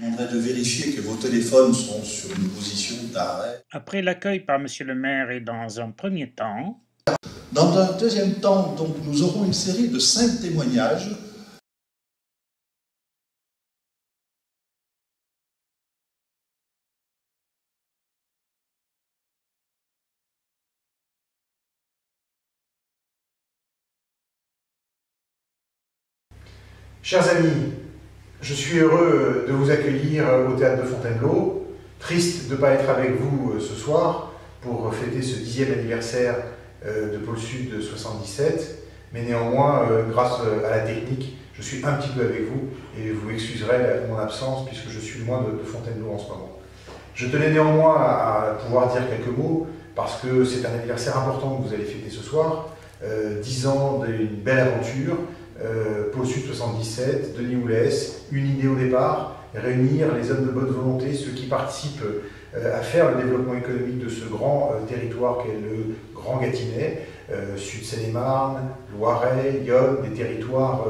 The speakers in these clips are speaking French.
Je demanderai de vérifier que vos téléphones sont sur une position d'arrêt. Après l'accueil par Monsieur le maire et dans un premier temps. Dans un deuxième temps, donc, nous aurons une série de 5 témoignages. Chers amis, je suis heureux de vous accueillir au Théâtre de Fontainebleau. Triste de ne pas être avec vous ce soir pour fêter ce 10e anniversaire de Pôle Sud 77. Mais néanmoins, grâce à la technique, je suis un petit peu avec vous et vous excuserez mon absence puisque je suis loin de Fontainebleau en ce moment. Je tenais néanmoins à pouvoir dire quelques mots parce que c'est un anniversaire important que vous allez fêter ce soir. 10 ans d'une belle aventure. Pôle Sud 77, Denis Oulès, une idée au départ, réunir les hommes de bonne volonté, ceux qui participent à faire le développement économique de ce grand territoire qu'est le Grand Gâtinais, Sud-Seine-et-Marne, Loiret, Yonne, des territoires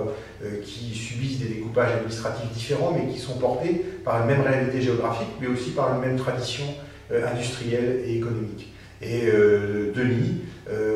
qui subissent des découpages administratifs différents mais qui sont portés par une même réalité géographique mais aussi par une même tradition industrielle et économique. Et Denis,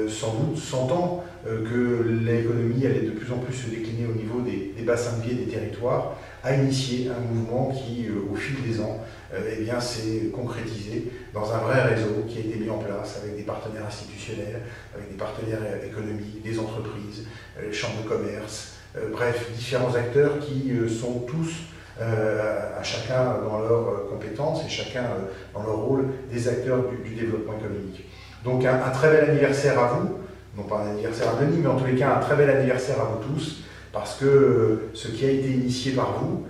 sans doute, sentant que l'économie allait de plus en plus se décliner au niveau des bassins de vie et des territoires, a initié un mouvement qui, au fil des ans, eh bien, s'est concrétisé dans un vrai réseau qui a été mis en place avec des partenaires institutionnels, avec des partenaires économiques, des entreprises, les chambres de commerce, bref, différents acteurs qui sont tous à chacun dans leurs compétences et chacun dans leur rôle des acteurs du développement économique. Donc un très bel anniversaire à vous, non pas un anniversaire à Denis, mais en tous les cas un très bel anniversaire à vous tous, parce que ce qui a été initié par vous,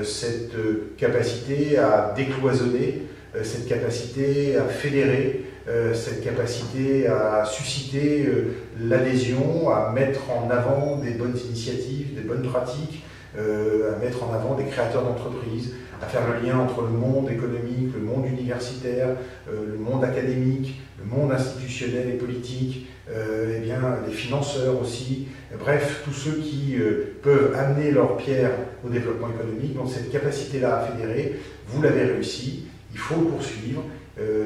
cette capacité à décloisonner, cette capacité à fédérer, cette capacité à susciter l'adhésion, à mettre en avant des bonnes initiatives, des bonnes pratiques, à mettre en avant des créateurs d'entreprises, à faire le lien entre le monde économique, le monde universitaire, le monde académique, le monde institutionnel et politique, eh bien, les financeurs aussi, bref, tous ceux qui peuvent amener leur pierre au développement économique. Donc cette capacité-là à fédérer, vous l'avez réussi, il faut le poursuivre.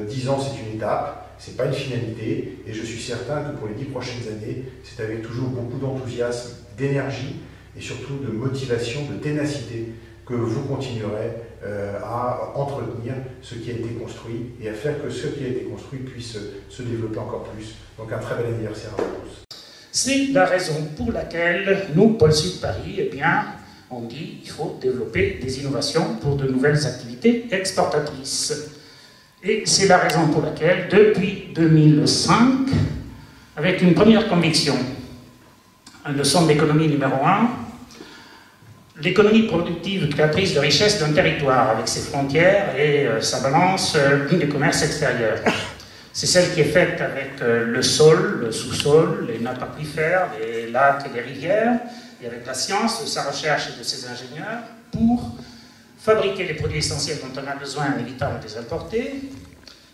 10 ans, c'est une étape, ce n'est pas une finalité, et je suis certain que pour les 10 prochaines années, c'est avec toujours beaucoup d'enthousiasme, d'énergie, et surtout de motivation, de ténacité, que vous continuerez à entretenir ce qui a été construit et à faire que ce qui a été construit puisse se développer encore plus. Donc un très bel anniversaire à vous tous. C'est la raison pour laquelle nous, Pôle Sud Paris, eh bien, on dit qu'il faut développer des innovations pour de nouvelles activités exportatrices. Et c'est la raison pour laquelle, depuis 2005, avec une première conviction, une leçon d'économie numéro 1, l'économie productive créatrice de richesse d'un territoire avec ses frontières et sa balance du commerce extérieur. C'est celle qui est faite avec le sol, le sous-sol, les nappes aquifères, les lacs et les rivières, et avec la science de sa recherche et de ses ingénieurs pour fabriquer les produits essentiels dont on a besoin en évitant de les importer,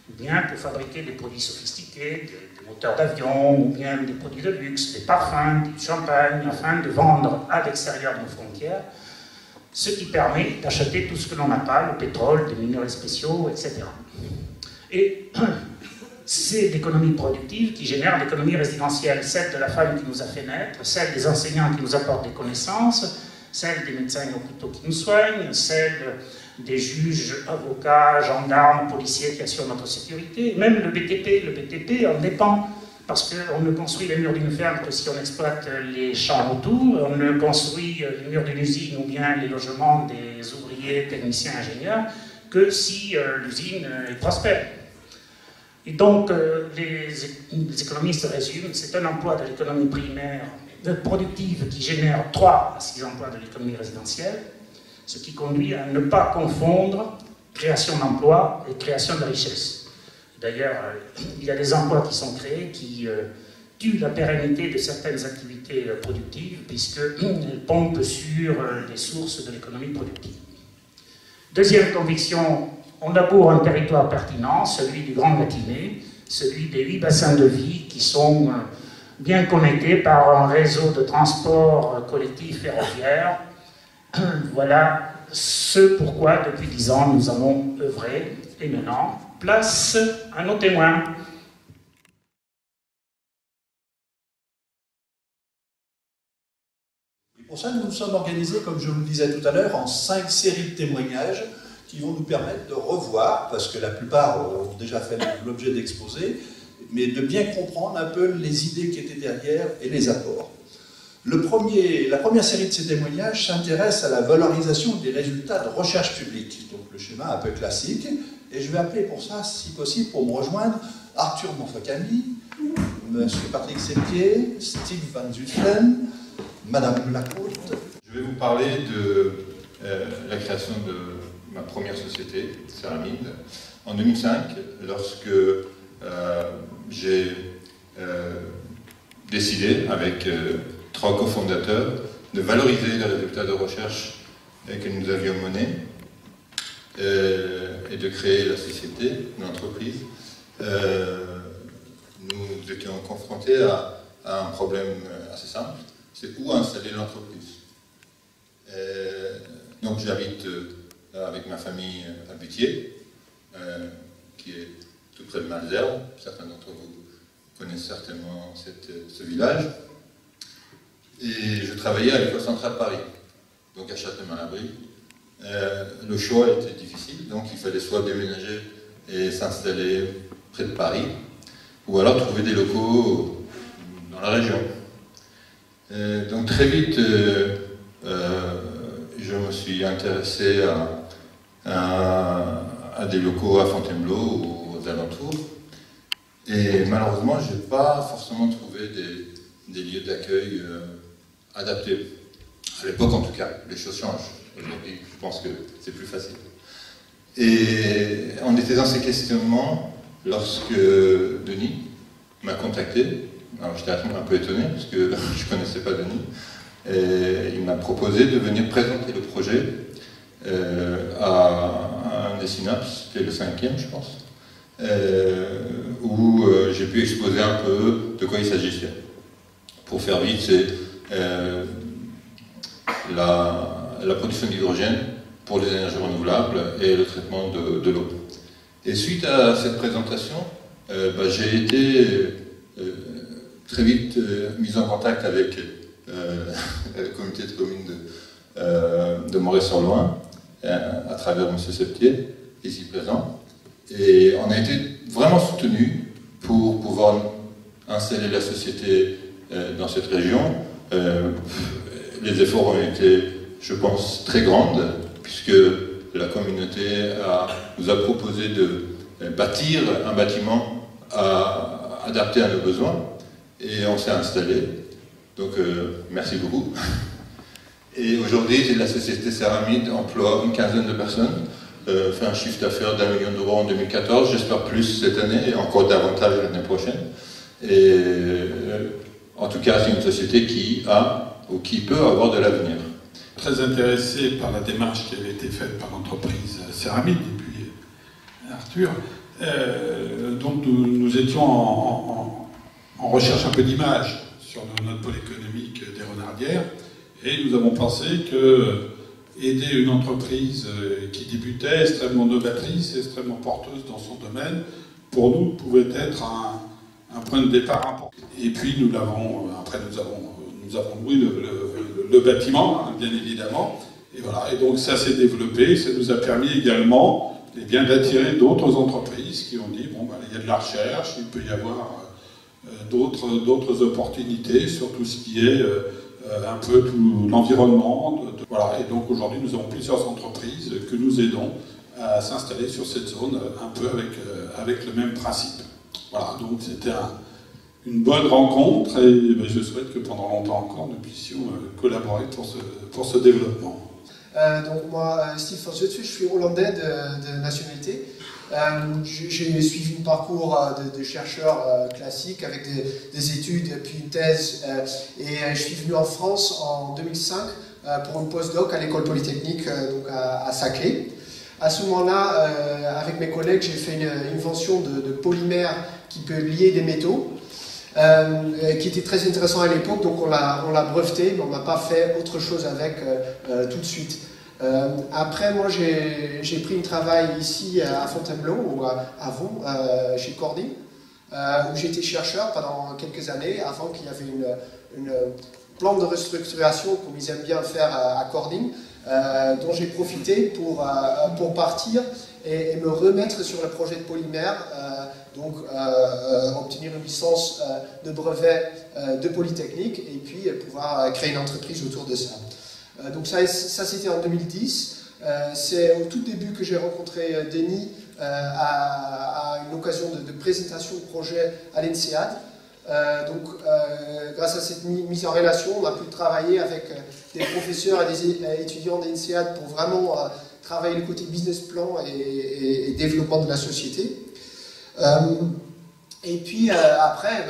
ou bien pour fabriquer des produits sophistiqués, des moteurs d'avion, ou bien des produits de luxe, des parfums, du champagne, afin de vendre à l'extérieur de nos frontières, ce qui permet d'acheter tout ce que l'on n'a pas, le pétrole, des minerais spéciaux, etc. Et c'est l'économie productive qui génère l'économie résidentielle, celle de la femme qui nous a fait naître, celle des enseignants qui nous apportent des connaissances, celle des médecins et hôpitaux qui nous soignent, celle des juges, avocats, gendarmes, policiers qui assurent notre sécurité, même le BTP en dépend, parce qu'on ne construit les murs d'une ferme que si on exploite les champs autour, on ne construit les murs d'une usine ou bien les logements des ouvriers, techniciens, ingénieurs, que si l'usine est prospère. Et donc, les économistes résument, c'est un emploi de l'économie primaire productive qui génère 3 à 6 emplois de l'économie résidentielle, ce qui conduit à ne pas confondre création d'emplois et création de richesse. D'ailleurs, il y a des emplois qui sont créés qui tuent la pérennité de certaines activités productives puisqu'elles pompent sur les sources de l'économie productive. Deuxième conviction, on aboure un territoire pertinent, celui du Grand Gâtinais, celui des 8 bassins de vie qui sont bien connectés par un réseau de transport collectif ferroviaire. Voilà ce pourquoi depuis 10 ans nous avons œuvré. Et maintenant, place à nos témoins. Pour ça, nous nous sommes organisés, comme je vous le disais tout à l'heure, en 5 séries de témoignages qui vont nous permettre de revoir, parce que la plupart ont déjà fait l'objet d'exposés, mais de bien comprendre un peu les idées qui étaient derrière et les apports. La première série de ces témoignages s'intéresse à la valorisation des résultats de recherche publique. Donc le schéma un peu classique, et je vais appeler pour ça, si possible, pour me rejoindre, Arthur Monfort-Camille, M. Patrick Seppier, Steve Van Zutphen, Madame Lacôte. Je vais vous parler de la création de ma première société, Ceramide, en 2005, lorsque j'ai décidé, avec 3 cofondateurs, de valoriser les résultats de recherche que nous avions menés et de créer la société, l'entreprise. Nous étions confrontés à un problème assez simple, c'est où installer l'entreprise. Donc j'habite avec ma famille à Butier, qui est tout près de Malesherbes. Certains d'entre vous connaissent certainement ce village. Et je travaillais à l'École centrale Paris, donc à Châtellerault-Malabry. Le choix était difficile, donc il fallait soit déménager et s'installer près de Paris, ou alors trouver des locaux dans la région. Donc très vite, je me suis intéressé à des locaux à Fontainebleau ou aux alentours. Et malheureusement, je n'ai pas forcément trouvé des lieux d'accueil adaptés. À l'époque, en tout cas, les choses changent. Aujourd'hui, je pense que c'est plus facile. Et on était dans ces questionnements lorsque Denis m'a contacté. Alors j'étais un peu étonné parce que je ne connaissais pas Denis. Et il m'a proposé de venir présenter le projet à un des synapses, c'était le 5e, je pense, où j'ai pu exposer un peu de quoi il s'agissait. Pour faire vite, c'est la production d'hydrogène pour les énergies renouvelables et le traitement de l'eau. Et suite à cette présentation, j'ai été très vite mis en contact avec le comité de communes de Moret-sur-Loing, à travers M. Septier, ici présent. Et on a été vraiment soutenus pour pouvoir installer la société dans cette région. Les efforts ont été, je pense, très grands, puisque la communauté nous a proposé de bâtir un bâtiment adapté à nos besoins, et on s'est installé. Donc, merci beaucoup. Et aujourd'hui, la société Ceramide emploie une quinzaine de personnes, fait un chiffre d'affaires d'1 million d'euros en 2014, j'espère plus cette année et encore davantage l'année prochaine. Et en tout cas, c'est une société qui a ou qui peut avoir de l'avenir. Très intéressé par la démarche qui avait été faite par l'entreprise Ceramide et puis Arthur. Donc nous étions en recherche un peu d'image sur notre pôle économique des Renardières, et nous avons pensé que aider une entreprise qui débutait, extrêmement novatrice, extrêmement porteuse dans son domaine, pour nous pouvait être un point de départ important. Et puis nous avons loué le bâtiment, bien évidemment, et voilà. Et donc ça s'est développé, ça nous a permis également d'attirer d'autres entreprises qui ont dit bon, il y a de la recherche, il peut y avoir d'autres opportunités sur tout ce qui est un peu tout l'environnement. Voilà. Et donc aujourd'hui, nous avons plusieurs entreprises que nous aidons à s'installer sur cette zone un peu avec le même principe. Voilà, donc c'était une bonne rencontre et je souhaite que pendant longtemps encore, nous puissions collaborer pour ce développement. Donc moi, Steve Van Zutphen, je suis hollandais de nationalité. J'ai suivi un parcours de chercheur classique avec des études puis une thèse et je suis venu en France en 2005 pour un postdoc à l'école polytechnique donc à Saclay. À ce moment-là, avec mes collègues, j'ai fait une invention de polymère qui peut lier des métaux, qui était très intéressant à l'époque, donc on l'a breveté, mais on n'a pas fait autre chose avec tout de suite. Après, moi, j'ai pris un travail ici à Fontainebleau, ou avant, chez Corning, où j'étais chercheur pendant quelques années, avant qu'il y avait une plan de restructuration, comme ils aiment bien faire à Corning, dont j'ai profité pour partir et me remettre sur le projet de polymère, donc obtenir une licence de brevet de Polytechnique et puis pouvoir créer une entreprise autour de ça. Donc ça c'était en 2010. C'est au tout début que j'ai rencontré Denis à une occasion de présentation de projet à l'INSEAD. Grâce à cette mise en relation, on a pu travailler avec des professeurs et des étudiants d'INSEAD pour vraiment travailler le côté business plan et développement de la société. Et puis après,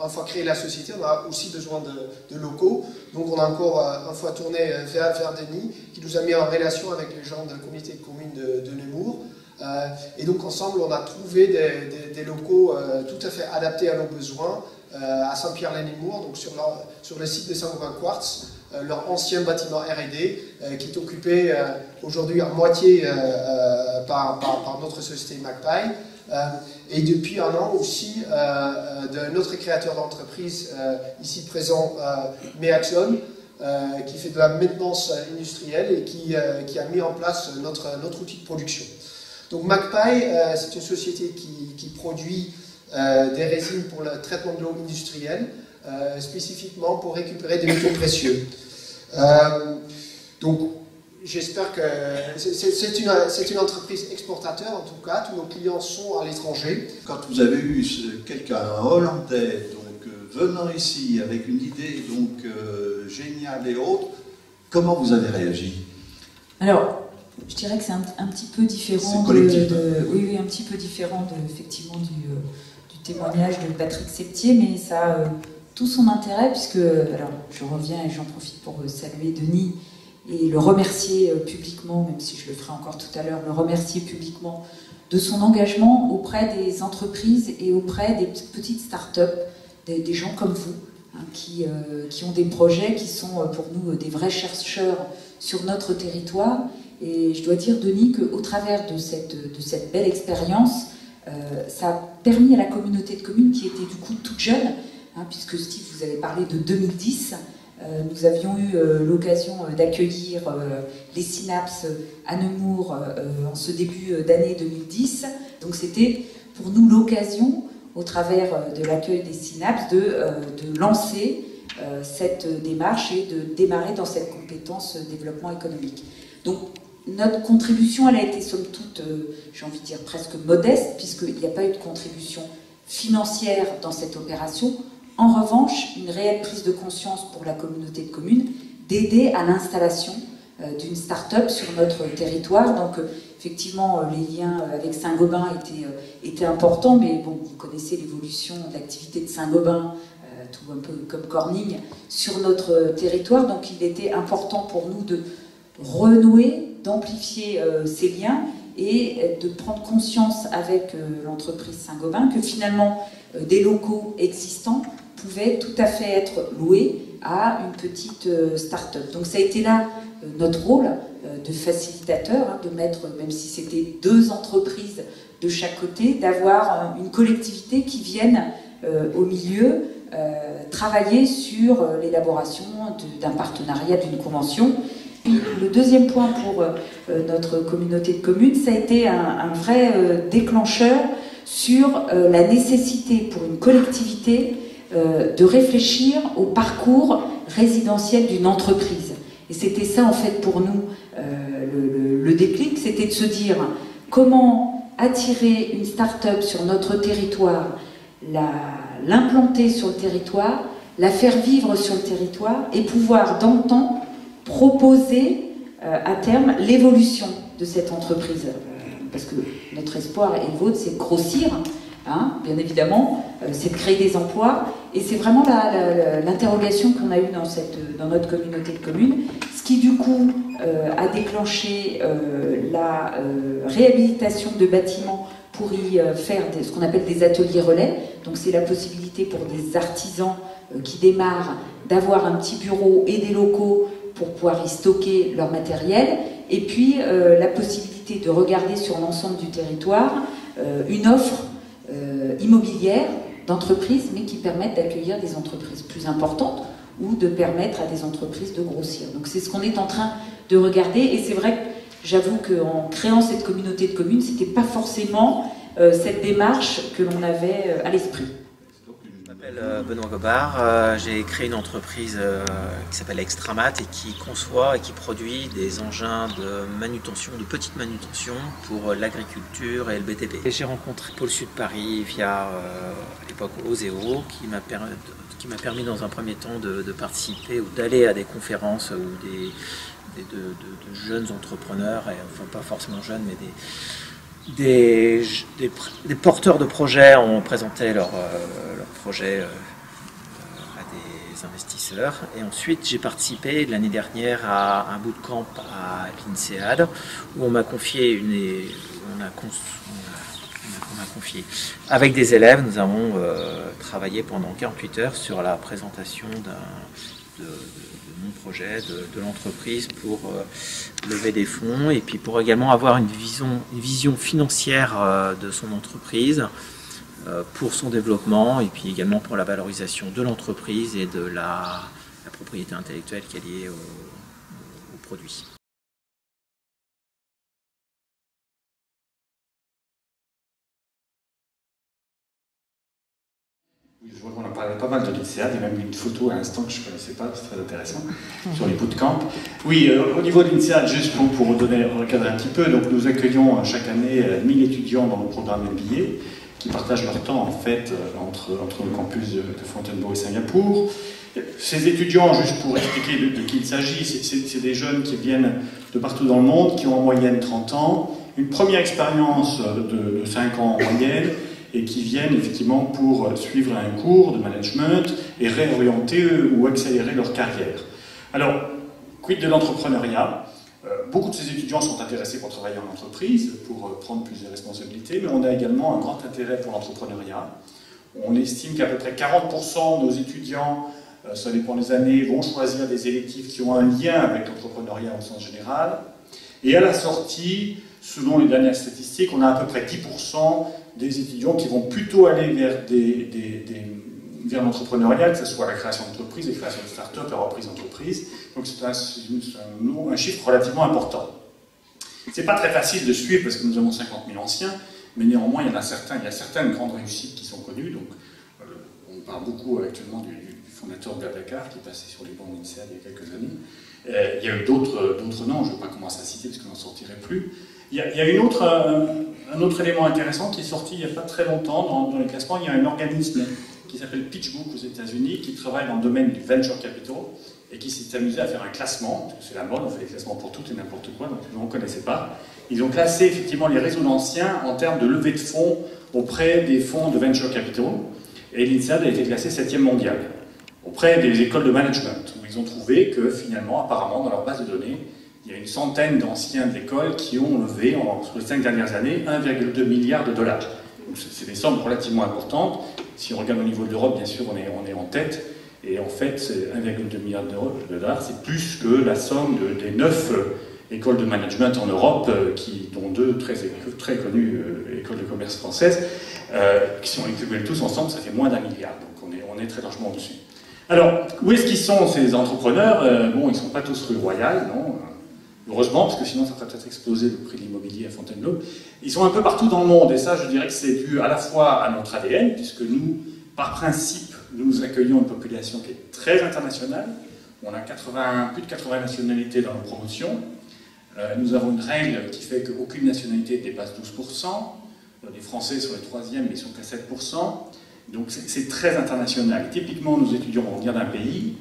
une fois créé la société, on a aussi besoin de locaux. Donc on a encore une fois tourné vers Denis, qui nous a mis en relation avec les gens de la communauté de communes de Nemours. Et donc ensemble, on a trouvé des locaux tout à fait adaptés à nos besoins à Saint-Pierre-les-Nemours, donc sur le site de Saint-Gobain Quartz, leur ancien bâtiment R&D qui est occupé aujourd'hui à moitié par notre société Magpie. Et depuis un an aussi de notre créateur d'entreprise ici présent, Meaxon, qui fait de la maintenance industrielle et qui a mis en place notre outil de production. Donc Magpie, c'est une société qui produit des résines pour le traitement de l'eau industrielle, spécifiquement pour récupérer des métaux précieux. Donc j'espère que c'est une entreprise exportateur, en tout cas, tous nos clients sont à l'étranger. Quand vous avez eu quelqu'un hollandais venant ici avec une idée géniale et autre, comment vous avez réagi? Alors, je dirais que c'est un petit peu différent oui, un petit peu différent effectivement du témoignage de Patrick Septier, mais ça a tout son intérêt puisque, alors je reviens et j'en profite pour saluer Denis et le remercier publiquement, même si je le ferai encore tout à l'heure, le remercier publiquement de son engagement auprès des entreprises et auprès des petites start-up, des gens comme vous, hein, qui ont des projets qui sont pour nous des vrais chercheurs sur notre territoire. Et je dois dire, Denis, qu'au travers de cette belle expérience, ça a permis à la communauté de communes, qui était du coup toute jeune, hein, puisque Steve, vous avez parlé de 2010, nous avions eu l'occasion d'accueillir les Synapses à Nemours en ce début d'année 2010. Donc c'était pour nous l'occasion, au travers de l'accueil des Synapses, de lancer cette démarche et de démarrer dans cette compétence développement économique. Donc notre contribution, elle a été somme toute, j'ai envie de dire presque modeste, puisqu'il n'y a pas eu de contribution financière dans cette opération. En revanche, une réelle prise de conscience pour la communauté de communes d'aider à l'installation d'une start-up sur notre territoire. Donc effectivement, les liens avec Saint-Gobain étaient importants, mais bon, vous connaissez l'évolution de l'activité de Saint-Gobain, tout un peu comme Corning, sur notre territoire. Donc il était important pour nous de renouer, d'amplifier ces liens et de prendre conscience avec l'entreprise Saint-Gobain que finalement des locaux existants pouvaient tout à fait être loués à une petite start-up. Donc ça a été là notre rôle de facilitateur, hein, de mettre, même si c'était 2 entreprises de chaque côté, d'avoir une collectivité qui vienne au milieu travailler sur l'élaboration d'un partenariat, d'une convention. Le deuxième point pour notre communauté de communes, ça a été un vrai déclencheur sur la nécessité pour une collectivité de réfléchir au parcours résidentiel d'une entreprise. Et c'était ça en fait pour nous le déclic, c'était de se dire comment attirer une start-up sur notre territoire, l'implanter sur le territoire, la faire vivre sur le territoire et pouvoir dans le temps proposer à terme l'évolution de cette entreprise. Parce que notre espoir et le vôtre, c'est de grossir, hein, bien évidemment, c'est de créer des emplois. Et c'est vraiment l'interrogation qu'on a eue dans notre communauté de communes, ce qui du coup a déclenché la réhabilitation de bâtiments pour y faire ce qu'on appelle des ateliers relais. Donc c'est la possibilité pour des artisans qui démarrent d'avoir un petit bureau et des locaux pour pouvoir y stocker leur matériel, et puis la possibilité de regarder sur l'ensemble du territoire une offre immobilière d'entreprises, mais qui permettent d'accueillir des entreprises plus importantes ou de permettre à des entreprises de grossir. Donc c'est ce qu'on est en train de regarder, et c'est vrai que j'avoue qu'en créant cette communauté de communes, c'était pas forcément cette démarche que l'on avait à l'esprit. Je m'appelle Benoît Gobard, j'ai créé une entreprise qui s'appelle Extramat et qui conçoit et qui produit des engins de manutention, de petite manutention pour l'agriculture et le BTP. J'ai rencontré Pôle Sud Paris via à l'époque Oseo qui m'a permis dans un premier temps de participer ou d'aller à des conférences où de jeunes entrepreneurs, et, enfin pas forcément jeunes, mais des porteurs de projets ont présenté leur projet à des investisseurs. Et ensuite, j'ai participé l'année dernière à un bootcamp à l'INSEAD où on m'a confié avec des élèves, nous avons travaillé pendant 48 heures sur la présentation de mon projet, de l'entreprise pour lever des fonds et puis pour également avoir une vision financière de son entreprise pour son développement et puis également pour la valorisation de l'entreprise et de la propriété intellectuelle qui est liée au produit. Je vois qu'on a parlé pas mal de l'INSEAD, il y a même une photo à l'instant que je ne connaissais pas, c'est très intéressant, sur les bootcamps. Oui, au niveau de l'INSEAD, juste pour recadrer un petit peu, donc nous accueillons chaque année 1000 étudiants dans le programme MBA qui partagent leur temps en fait entre nos campus de Fontainebleau et Singapour. Ces étudiants, juste pour expliquer de qui il s'agit, c'est des jeunes qui viennent de partout dans le monde, qui ont en moyenne 30 ans, une première expérience de 5 ans en moyenne, et qui viennent effectivement pour suivre un cours de management et réorienter ou accélérer leur carrière. Alors, quid de l'entrepreneuriat? Beaucoup de ces étudiants sont intéressés pour travailler en entreprise, pour prendre plus de responsabilités, mais on a également un grand intérêt pour l'entrepreneuriat. On estime qu'à peu près 40% de nos étudiants, ça dépend des années, vont choisir des électifs qui ont un lien avec l'entrepreneuriat au sens général. Et à la sortie, selon les dernières statistiques, on a à peu près 10% des étudiants qui vont plutôt aller vers l'entrepreneuriat, que ce soit la création d'entreprise, la création de start-up, la reprise d'entreprise. Donc c'est un chiffre relativement important. C'est pas très facile de suivre parce que nous avons 50 000 anciens, mais néanmoins il y a certaines grandes réussites qui sont connues. Donc, on parle beaucoup actuellement du fondateur de Blablacar qui est passé sur les bancs de l'INSEAD il y a quelques années. Il y a eu d'autres noms, je ne vais pas commencer à citer parce qu'on n'en sortirait plus. Il y a un autre élément intéressant qui est sorti il n'y a pas très longtemps dans les classements. Il y a un organisme qui s'appelle PitchBook aux États-Unis qui travaille dans le domaine du venture capital et qui s'est amusé à faire un classement, parce que c'est la mode, on fait des classements pour tout et n'importe quoi, donc vous ne connaissez pas. Ils ont classé effectivement les réseaux d'anciens en termes de levée de fonds auprès des fonds de venture capital, et l'INSEAD a été classé 7e mondial auprès des écoles de management, où ils ont trouvé que finalement, apparemment, dans leur base de données, il y a une centaine d'anciens de l'école qui ont levé, sur les 5 dernières années, 1,2 milliard de dollars. Donc c'est des sommes relativement importantes. Si on regarde au niveau de l'Europe, bien sûr, on est en tête. Et en fait, 1,2 milliard de dollars, c'est plus que la somme des 9 écoles de management en Europe, dont 2 très connues écoles de commerce françaises, qui sont cumulées tous ensemble, ça fait moins d'1 milliard. Donc on est très largement au-dessus. Alors, où est-ce qu'ils sont ces entrepreneurs? Bon, ils ne sont pas tous rue Royale, non. Heureusement, parce que sinon ça ferait peut-être exploser le prix de l'immobilier à Fontainebleau. Ils sont un peu partout dans le monde, et ça, je dirais que c'est dû à la fois à notre ADN, puisque nous, par principe, nous accueillons une population qui est très internationale. On a plus de 80 nationalités dans nos promotions. Nous avons une règle qui fait qu'aucune nationalité ne dépasse 12%. Les Français sont les 3e, mais ils sont qu'à 7%. Donc c'est très international. Et typiquement, nos étudiants vont venir d'un pays,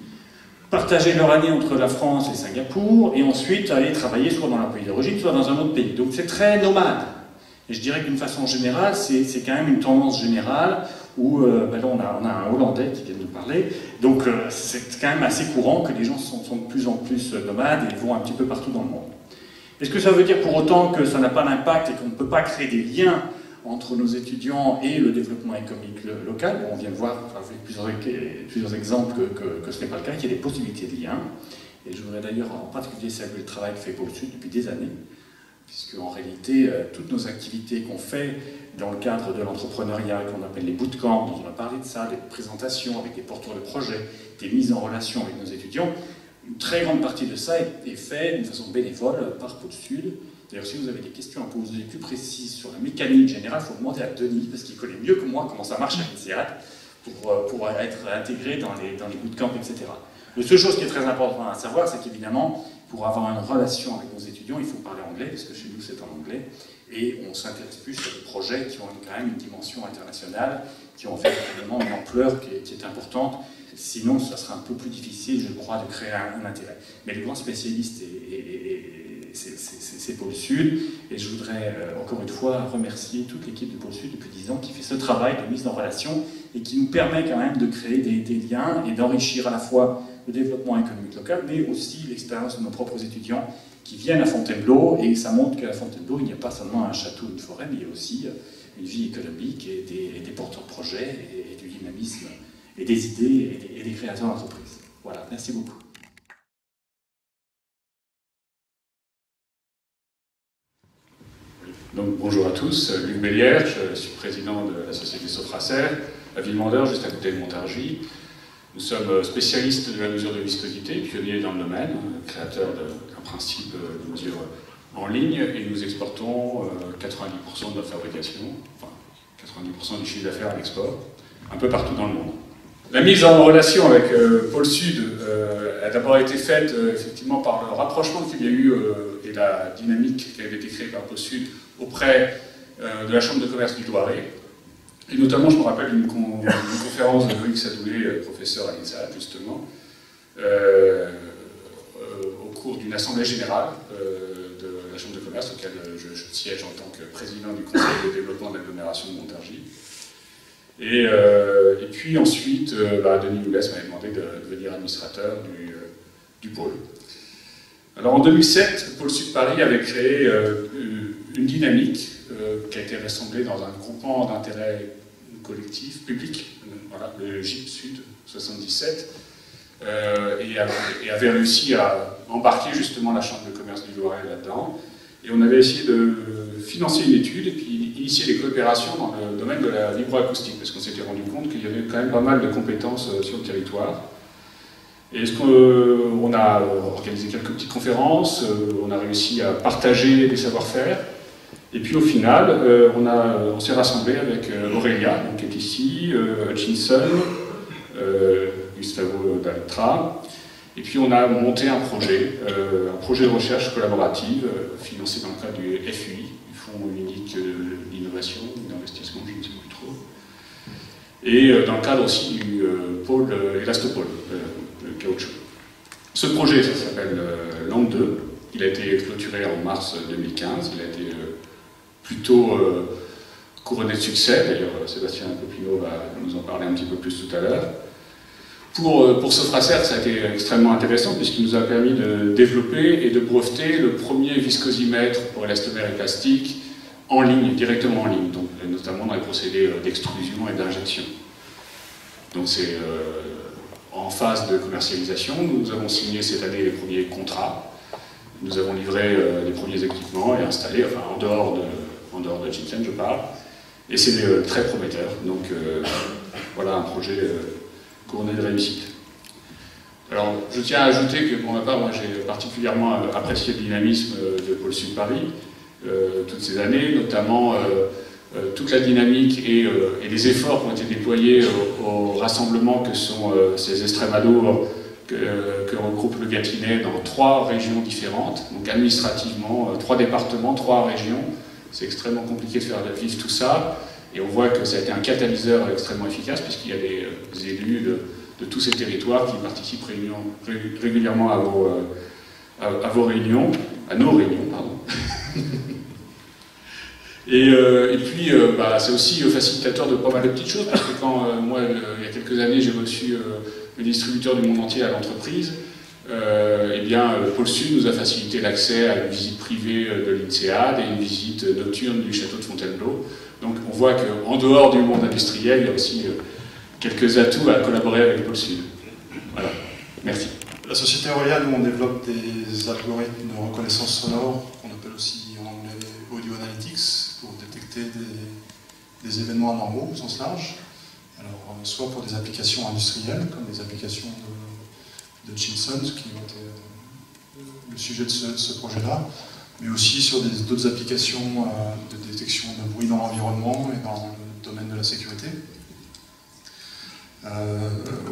partager leur année entre la France et Singapour, et ensuite aller travailler soit dans leur pays d'origine, soit dans un autre pays. Donc c'est très nomade. Et je dirais que d'une façon générale, c'est quand même une tendance générale où, là on a un Hollandais qui vient de nous parler, donc c'est quand même assez courant que les gens sont de plus en plus nomades et vont un petit peu partout dans le monde. Est-ce que ça veut dire pour autant que ça n'a pas d'impact et qu'on ne peut pas créer des liens entre nos étudiants et le développement économique local? On vient de voir, avec plusieurs exemples, que ce n'est pas le cas, qu'il y a des possibilités de liens. Et je voudrais d'ailleurs en particulier saluer le travail que fait Pôle Sud depuis des années, puisque en réalité, toutes nos activités qu'on fait dans le cadre de l'entrepreneuriat, qu'on appelle les bootcamps, dont on a parlé de ça, des présentations avec des porteurs de projets, des mises en relation avec nos étudiants, une très grande partie de ça est faite d'une façon bénévole par Pôle Sud. D'ailleurs, si vous avez des questions à poser plus précises sur la mécanique générale, il faut demander à Denis, parce qu'il connaît mieux que moi comment ça marche à l'INSEAD, pour être intégré dans les bootcamps, etc. La seule chose qui est très importante à savoir, c'est qu'évidemment, pour avoir une relation avec nos étudiants, il faut parler anglais, parce que chez nous c'est en anglais, et on s'intéresse plus sur des projets qui ont quand même une dimension internationale, qui ont véritablement une ampleur qui est importante. Sinon, ça sera un peu plus difficile, je crois, de créer un intérêt. Mais les grands spécialistes, c'est Pôle Sud, et je voudrais encore une fois remercier toute l'équipe de Pôle Sud depuis 10 ans qui fait ce travail de mise en relation et qui nous permet quand même de créer des liens et d'enrichir à la fois le développement économique local, mais aussi l'expérience de nos propres étudiants qui viennent à Fontainebleau, et ça montre qu'à Fontainebleau, il n'y a pas seulement un château, une forêt, mais il y a aussi une vie économique et des porteurs de projets et du dynamisme et des idées et des créateurs d'entreprises. Voilà, merci beaucoup. Donc, bonjour à tous, Luc Bélière, je suis président de la société Sofracer, à Villemandeur, juste à côté de Montargis. Nous sommes spécialistes de la mesure de viscosité, pionniers dans le domaine, créateurs d'un principe de mesure en ligne, et nous exportons 90% de notre fabrication, enfin 90% du chiffre d'affaires à l'export, un peu partout dans le monde. La mise en relation avec Pôle Sud a d'abord été faite effectivement par le rapprochement qu'il y a eu et la dynamique qui avait été créée par Pôle Sud auprès de la Chambre de commerce du Loiret. Et notamment, je me rappelle d'une conférence de Loïc Sadoulé, professeur à l'INSEAD, justement, au cours d'une assemblée générale de la Chambre de commerce, auquel je siège en tant que président du Conseil de développement de l'agglomération de Montargis. Et puis ensuite, Denis Houlès m'avait demandé de devenir administrateur du pôle. Alors en 2007, Pôle Sud Paris avait créé une dynamique qui a été rassemblée dans un groupement d'intérêt collectif, public, voilà, le GIP Sud 77, et avait réussi à embarquer justement la Chambre de commerce du Loiret là-dedans. Et on avait essayé de financer une étude et puis initier des coopérations dans le domaine de la vibroacoustique, parce qu'on s'était rendu compte qu'il y avait quand même pas mal de compétences sur le territoire. Et on a organisé quelques petites conférences, on a réussi à partager des savoir-faire, et puis au final, on s'est rassemblé avec Aurélia, donc, qui est ici, Hutchinson, Gustavo Daltra, et puis on a monté un projet de recherche collaborative, financé dans le cadre du FUI, du Fonds unique d'innovation, d'investissement, je ne sais plus trop, et dans le cadre aussi du pôle Elastopôle, le caoutchouc. Ce projet, ça s'appelle Langue 2, il a été clôturé en mars 2015, il a été plutôt couronné de succès, d'ailleurs Sébastien Popino va nous en parler un petit peu plus tout à l'heure. Pour Sofracer, ça a été extrêmement intéressant puisqu'il nous a permis de développer et de breveter le premier viscosimètre pour élastomère et plastique en ligne, directement en ligne, donc notamment dans les procédés d'extrusion et d'injection. Donc c'est en phase de commercialisation. Nous avons signé cette année les premiers contrats. Nous avons livré les premiers équipements et installé, enfin en dehors de Chipsen, je parle. Et c'est très prometteur. Donc voilà un projet couronné de réussite. Alors, je tiens à ajouter que pour ma part, moi j'ai particulièrement apprécié le dynamisme de Pôle Sud Paris toutes ces années, notamment toute la dynamique et les efforts qui ont été déployés au rassemblement que sont ces Estrémadours que regroupe le Gâtinais dans 3 régions différentes, donc administrativement, 3 départements, 3 régions. C'est extrêmement compliqué de faire vivre tout ça. Et on voit que ça a été un catalyseur extrêmement efficace puisqu'il y a des élus de tous ces territoires qui participent régulièrement à vos réunions, à nos réunions, pardon. Et puis, c'est aussi facilitateur de pas mal de petites choses parce que quand, moi, il y a quelques années, j'ai reçu le distributeur du monde entier à l'entreprise, Pôle Sud nous a facilité l'accès à une visite privée de l'INSEAD et une visite nocturne du château de Fontainebleau. Donc on voit qu'en dehors du monde industriel, il y a aussi quelques atouts à collaborer avec Pôle Sud. Voilà, merci. société Aurelia, nous on développe des algorithmes de reconnaissance sonore, qu'on appelle aussi en anglais Audio Analytics, pour détecter des événements anormaux au sens large. Alors, soit pour des applications industrielles, comme des applications de Chinson, qui ont été le sujet de ce projet-là, mais aussi sur d'autres applications de détection de bruit dans l'environnement et dans le domaine de la sécurité.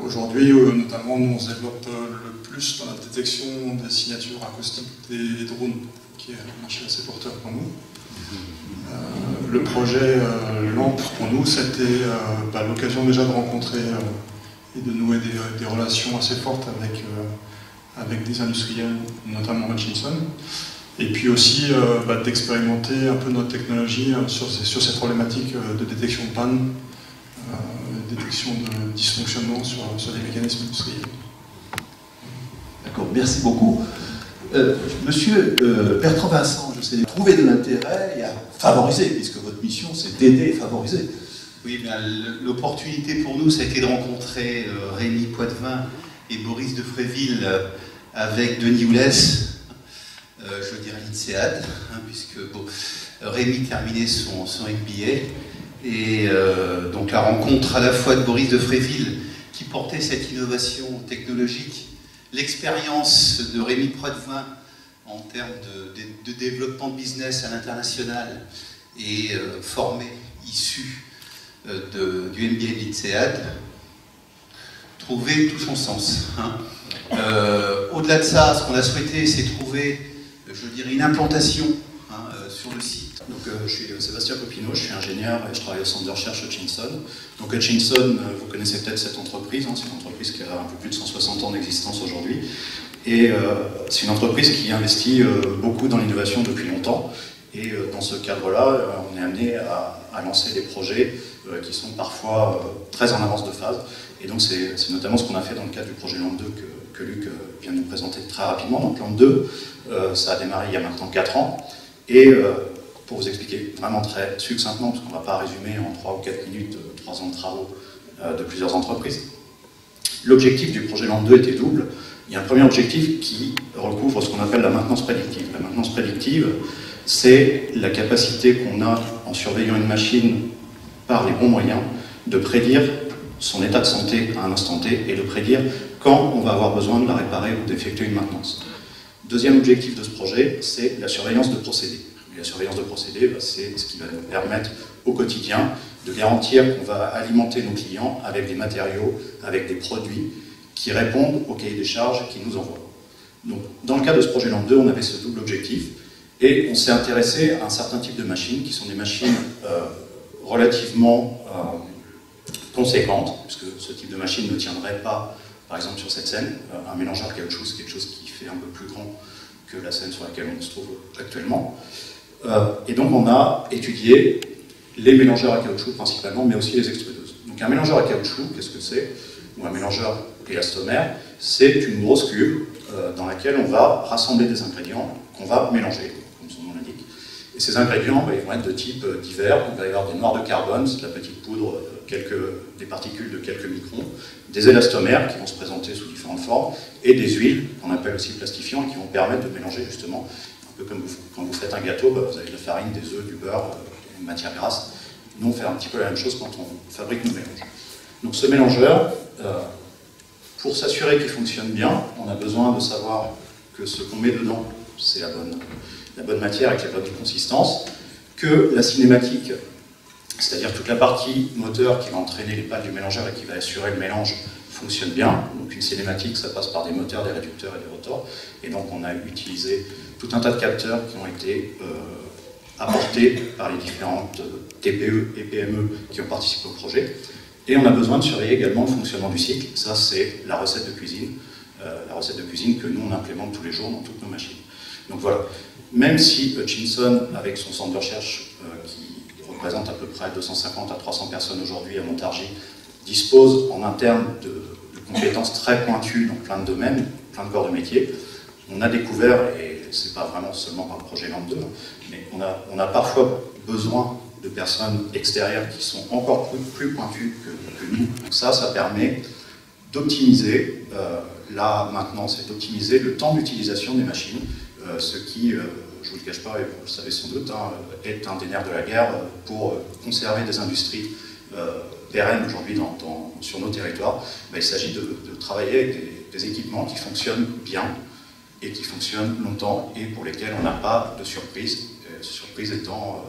Aujourd'hui, notamment, nous on se développe le plus dans la détection des signatures acoustiques des drones, qui est un marché assez porteur pour nous. Le projet LAMP, pour nous, c'était l'occasion déjà de rencontrer et de nouer des relations assez fortes avec des industriels, notamment Hutchinson, et puis aussi d'expérimenter un peu notre technologie sur ces problématiques de détection de panne, détection de dysfonctionnement sur des mécanismes industriels. D'accord, merci beaucoup. Monsieur Bertrand Vincent, je sais trouver de l'intérêt et à favoriser, puisque votre mission c'est d'aider et favoriser. Oui, bien, l'opportunité pour nous, ça a été de rencontrer Rémi Poitvin et Boris de Fréville avec Denis Oulès, je dirais l'INSEAD, puisque bon, Rémi terminait son MBA, et donc la rencontre à la fois de Boris de Fréville, qui portait cette innovation technologique, l'expérience de Rémi Poitvin en termes de développement de business à l'international et formé, issu du MBA de l'INSEAD, trouver tout son sens. Au-delà de ça, ce qu'on a souhaité, c'est trouver, je dirais, une implantation sur le site. Donc, je suis Sébastien Copineau, je suis ingénieur et je travaille au centre de recherche Hutchinson. Donc Hutchinson, vous connaissez peut-être cette entreprise, c'est une entreprise qui a un peu plus de 160 ans d'existence aujourd'hui. Et c'est une entreprise qui investit beaucoup dans l'innovation depuis longtemps. Et dans ce cadre-là, on est amené à lancer des projets qui sont parfois très en avance de phase. Et donc c'est notamment ce qu'on a fait dans le cadre du projet LAMP 2 que Luc vient de nous présenter très rapidement. Donc LAMP 2, ça a démarré il y a maintenant 4 ans. Et pour vous expliquer vraiment très succinctement, parce qu'on ne va pas résumer en 3 ou 4 minutes 3 ans de travaux de plusieurs entreprises, l'objectif du projet LAMP 2 était double. Il y a un premier objectif qui recouvre ce qu'on appelle la maintenance prédictive. La maintenance prédictive, c'est la capacité qu'on a, en surveillant une machine par les bons moyens, de prédire son état de santé à un instant T et de prédire quand on va avoir besoin de la réparer ou d'effectuer une maintenance. Deuxième objectif de ce projet, c'est la surveillance de procédés. Et la surveillance de procédés, c'est ce qui va nous permettre au quotidien de garantir qu'on va alimenter nos clients avec des matériaux, avec des produits qui répondent au cahier des charges qu'ils nous envoient. Donc, dans le cadre de ce projet LAMP 2, on avait ce double objectif et on s'est intéressé à un certain type de machines qui sont des machines relativement conséquentes, puisque ce type de machine ne tiendrait pas, par exemple sur cette scène, un mélangeur caoutchouc, c'est quelque chose qui fait un peu plus grand que la scène sur laquelle on se trouve actuellement. Et donc on a étudié les mélangeurs à caoutchouc principalement, mais aussi les extrudeuses. Donc un mélangeur à caoutchouc, qu'est-ce que c'est? Ou un mélangeur élastomère, c'est une grosse cube dans laquelle on va rassembler des ingrédients qu'on va mélanger, comme son nom l'indique. Et ces ingrédients, ils vont être de type divers. Il va y avoir des noirs de carbone, c'est de la petite poudre, des particules de quelques microns, des élastomères qui vont se présenter sous différentes formes, et des huiles, qu'on appelle aussi plastifiants, et qui vont permettre de mélanger justement, un peu comme quand vous faites un gâteau, vous avez de la farine, des œufs, du beurre, une matière grasse. Nous, on fait un petit peu la même chose quand on fabrique nos mélanges. Donc ce mélangeur, pour s'assurer qu'il fonctionne bien, on a besoin de savoir que ce qu'on met dedans, c'est la bonne matière avec la bonne consistance, que la cinématique, c'est-à-dire toute la partie moteur qui va entraîner les pales du mélangeur et qui va assurer le mélange, fonctionne bien. Donc une cinématique, ça passe par des moteurs, des réducteurs et des rotors. Et donc on a utilisé tout un tas de capteurs qui ont été apportés par les différentes TPE et PME qui ont participé au projet. Et on a besoin de surveiller également le fonctionnement du cycle. Ça, c'est la recette de cuisine que nous, on implémente tous les jours dans toutes nos machines. Donc voilà, même si Hutchinson, avec son centre de recherche qui représente à peu près 250 à 300 personnes aujourd'hui à Montargis, dispose en interne de compétences très pointues dans plein de domaines, plein de corps de métier, on a découvert, et c'est pas vraiment seulement par le projet LAMP 2, mais on a parfois besoin de personnes extérieures qui sont encore plus pointues que nous. Donc ça permet d'optimiser, là maintenant c'est d'optimiser le temps d'utilisation des machines, ce qui, je ne vous le cache pas et vous le savez sans doute, hein, est un des nerfs de la guerre pour conserver des industries pérennes aujourd'hui sur nos territoires. Il s'agit de travailler avec des équipements qui fonctionnent bien et qui fonctionnent longtemps et pour lesquels on n'a pas de surprise, surprise étant